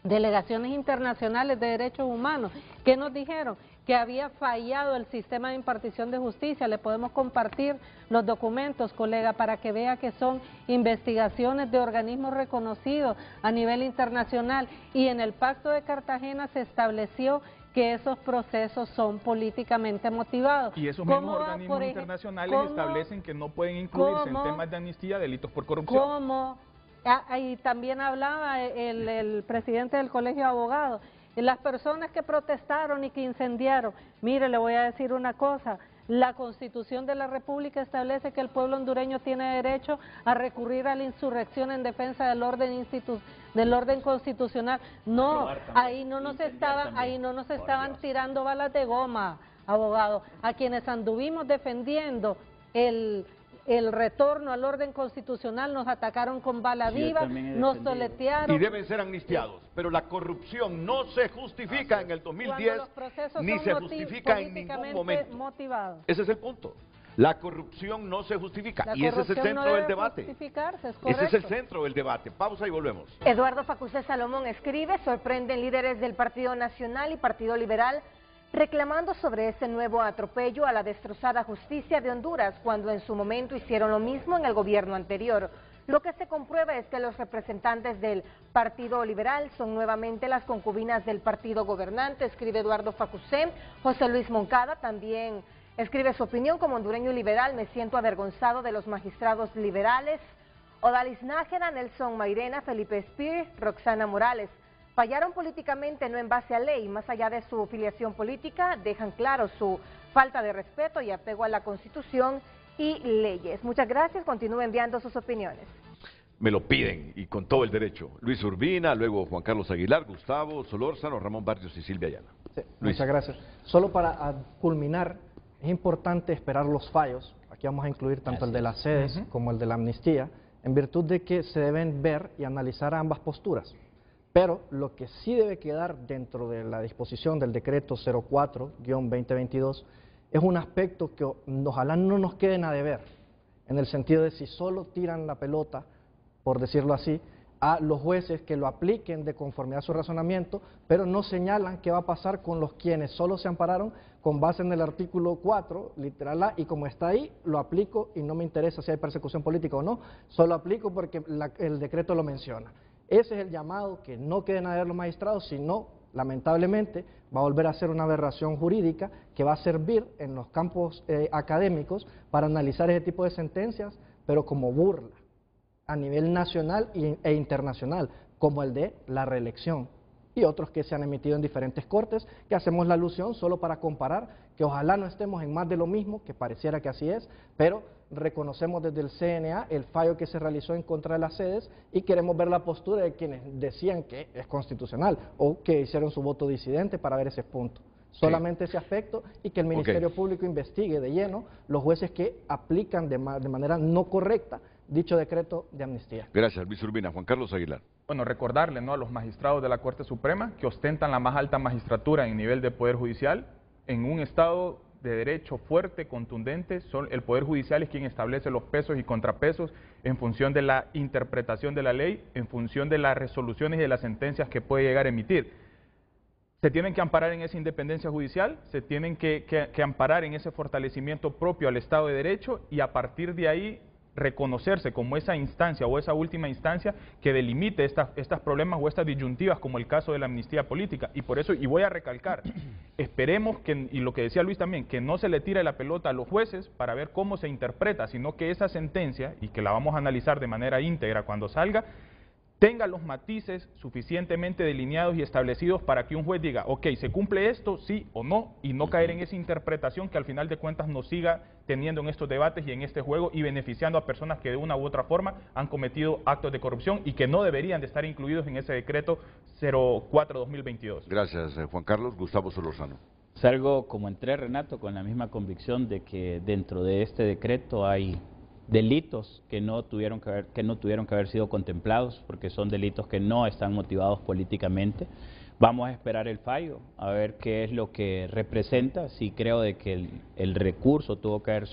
Delegaciones internacionales de derechos humanos, ¿qué nos dijeron? Que había fallado el sistema de impartición de justicia. Le podemos compartir los documentos, colega, para que vea que son investigaciones de organismos reconocidos a nivel internacional, y en el Pacto de Cartagena se estableció que esos procesos políticamente motivados. Y esos mismos organismos internacionales establecen que no pueden incluirse en temas de amnistía delitos por corrupción. ¿Cómo? Y también hablaba el presidente del Colegio de Abogados, y las personas que protestaron y que incendiaron. Mire, le voy a decir una cosa, la Constitución de la República establece que el pueblo hondureño tiene derecho a recurrir a la insurrección en defensa del orden constitucional. No, ahí no nos estaban tirando balas de goma, abogado. A quienes anduvimos defendiendo el retorno al orden constitucional nos atacaron con bala viva, nos toletearon. Y deben ser amnistiados, pero la corrupción no se justifica en el 2010, ni se justifica en ningún momento. Motivados. Ese es el punto. La corrupción no se justifica, y ese es el centro del debate. Ese es el centro del debate. Pausa y volvemos. Eduardo Facusé Salomón escribe: sorprenden líderes del Partido Nacional y Partido Liberal reclamando sobre ese nuevo atropello a la destrozada justicia de Honduras, cuando en su momento hicieron lo mismo en el gobierno anterior. Lo que se comprueba es que los representantes del Partido Liberal son nuevamente las concubinas del partido gobernante, escribe Eduardo Facusé. José Luis Moncada también escribe su opinión: como hondureño liberal me siento avergonzado de los magistrados liberales. Odalis Nájera, Nelson Mairena, Felipe Spear, Roxana Morales. Fallaron políticamente, no en base a ley, más allá de su filiación política, dejan claro su falta de respeto y apego a la Constitución y leyes. Muchas gracias, continúe enviando sus opiniones. Me lo piden, y con todo el derecho. Luis Urbina, luego Juan Carlos Aguilar, Gustavo Solórzano, Ramón Barrios y Silvia Ayala. Sí, muchas gracias. Solo para culminar, es importante esperar los fallos. Aquí vamos a incluir tanto el de las sedes como el de la amnistía, en virtud de que se deben ver y analizar ambas posturas. Pero lo que sí debe quedar dentro de la disposición del decreto 04-2022 es un aspecto que ojalá no nos queden a deber, en el sentido de si solo tiran la pelota, por decirlo así, a los jueces que lo apliquen de conformidad a su razonamiento, pero no señalan qué va a pasar con los quienes solo se ampararon con base en el artículo 4, literal A, y como está ahí, lo aplico y no me interesa si hay persecución política o no, solo aplico porque el decreto lo menciona. Ese es el llamado, que no queden a ver los magistrados, sino, lamentablemente, va a volver a ser una aberración jurídica que va a servir en los campos académicos para analizar ese tipo de sentencias, pero como burla a nivel nacional e internacional, como el de la reelección y otros que se han emitido en diferentes cortes, que hacemos la alusión solo para comparar, que ojalá no estemos en más de lo mismo, que pareciera que así es, pero reconocemos desde el CNA el fallo que se realizó en contra de las sedes y queremos ver la postura de quienes decían que es constitucional o que hicieron su voto disidente para ver ese punto. Solamente ese aspecto, y que el Ministerio Público investigue de lleno los jueces que aplican de manera no correcta dicho decreto de amnistía. Gracias, Luis Urbina. Juan Carlos Aguilar. Bueno, recordarle, ¿no?, a los magistrados de la Corte Suprema que ostentan la más alta magistratura en nivel de Poder Judicial, en un Estado de derecho fuerte, contundente, el Poder Judicial es quien establece los pesos y contrapesos en función de la interpretación de la ley, en función de las resoluciones y de las sentencias que puede llegar a emitir. Se tienen que amparar en esa independencia judicial, se tienen que amparar en ese fortalecimiento propio al Estado de Derecho y a partir de ahí reconocerse como esa instancia o esa última instancia que delimite estos problemas o estas disyuntivas, como el caso de la amnistía política. Y por eso, y voy a recalcar, esperemos que, y lo que decía Luis también, que no se le tire la pelota a los jueces para ver cómo se interpreta, sino que esa sentencia, y que la vamos a analizar de manera íntegra cuando salga, tenga los matices suficientemente delineados y establecidos para que un juez diga, ok, ¿se cumple esto, sí o no? Y no caer en esa interpretación que al final de cuentas nos siga teniendo en estos debates y en este juego y beneficiando a personas que de una u otra forma han cometido actos de corrupción y que no deberían de estar incluidos en ese decreto 04-2022. Gracias, Juan Carlos. Gustavo Solórzano. Salgo como entré, Renato, con la misma convicción de que dentro de este decreto hay delitos que no tuvieron que haber sido contemplados, porque son delitos que no están motivados políticamente. Vamos a esperar el fallo, a ver qué es lo que representa. Sí creo de que el recurso tuvo que haber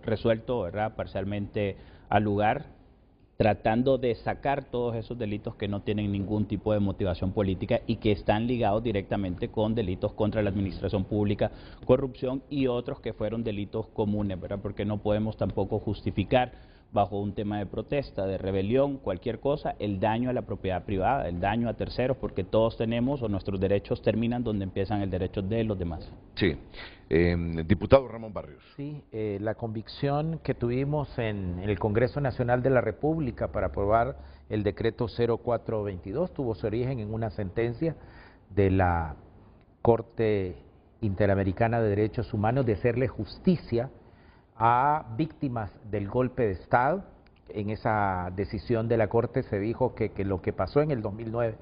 resuelto, ¿verdad?, parcialmente al lugar, tratando de sacar todos esos delitos que no tienen ningún tipo de motivación política y que están ligados directamente con delitos contra la administración pública, corrupción y otros que fueron delitos comunes, ¿verdad? Porque no podemos tampoco justificar bajo un tema de protesta, de rebelión, cualquier cosa, el daño a la propiedad privada, el daño a terceros, porque todos tenemos o nuestros derechos terminan donde empiezan el derecho de los demás. Sí. Diputado Ramón Barrios. Sí, la convicción que tuvimos en el Congreso Nacional de la República para aprobar el decreto 0422 tuvo su origen en una sentencia de la Corte Interamericana de Derechos Humanos de hacerle justicia a víctimas del golpe de Estado. En esa decisión de la Corte se dijo que lo que pasó en el 2009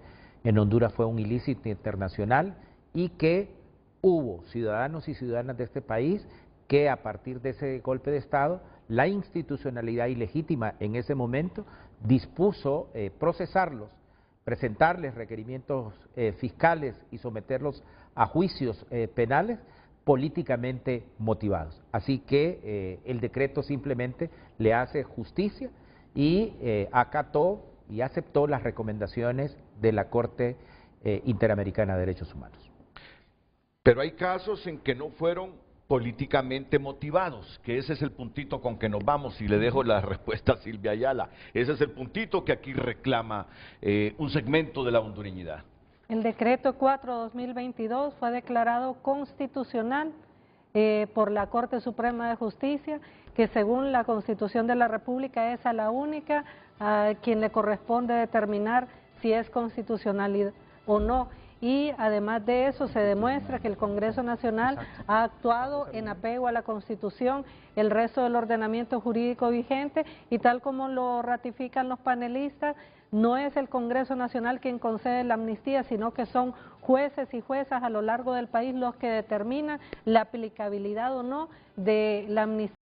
en Honduras fue un ilícito internacional y que hubo ciudadanos y ciudadanas de este país que a partir de ese golpe de Estado, la institucionalidad ilegítima en ese momento dispuso procesarlos, presentarles requerimientos fiscales y someterlos a juicios penales políticamente motivados. Así que el decreto simplemente le hace justicia y acató y aceptó las recomendaciones de la Corte Interamericana de Derechos Humanos. Pero hay casos en que no fueron políticamente motivados, que ese es el puntito con que nos vamos, y le dejo la respuesta a Silvia Ayala. Ese es el puntito que aquí reclama un segmento de la hondureñidad. El decreto 4/2022 fue declarado constitucional por la Corte Suprema de Justicia, que según la Constitución de la República es a la única a quien le corresponde determinar si es constitucional o no. Y además de eso se demuestra que el Congreso Nacional ha actuado en apego a la Constitución, el resto del ordenamiento jurídico vigente, y tal como lo ratifican los panelistas, no es el Congreso Nacional quien concede la amnistía, sino que son jueces y juezas a lo largo del país los que determinan la aplicabilidad o no de la amnistía.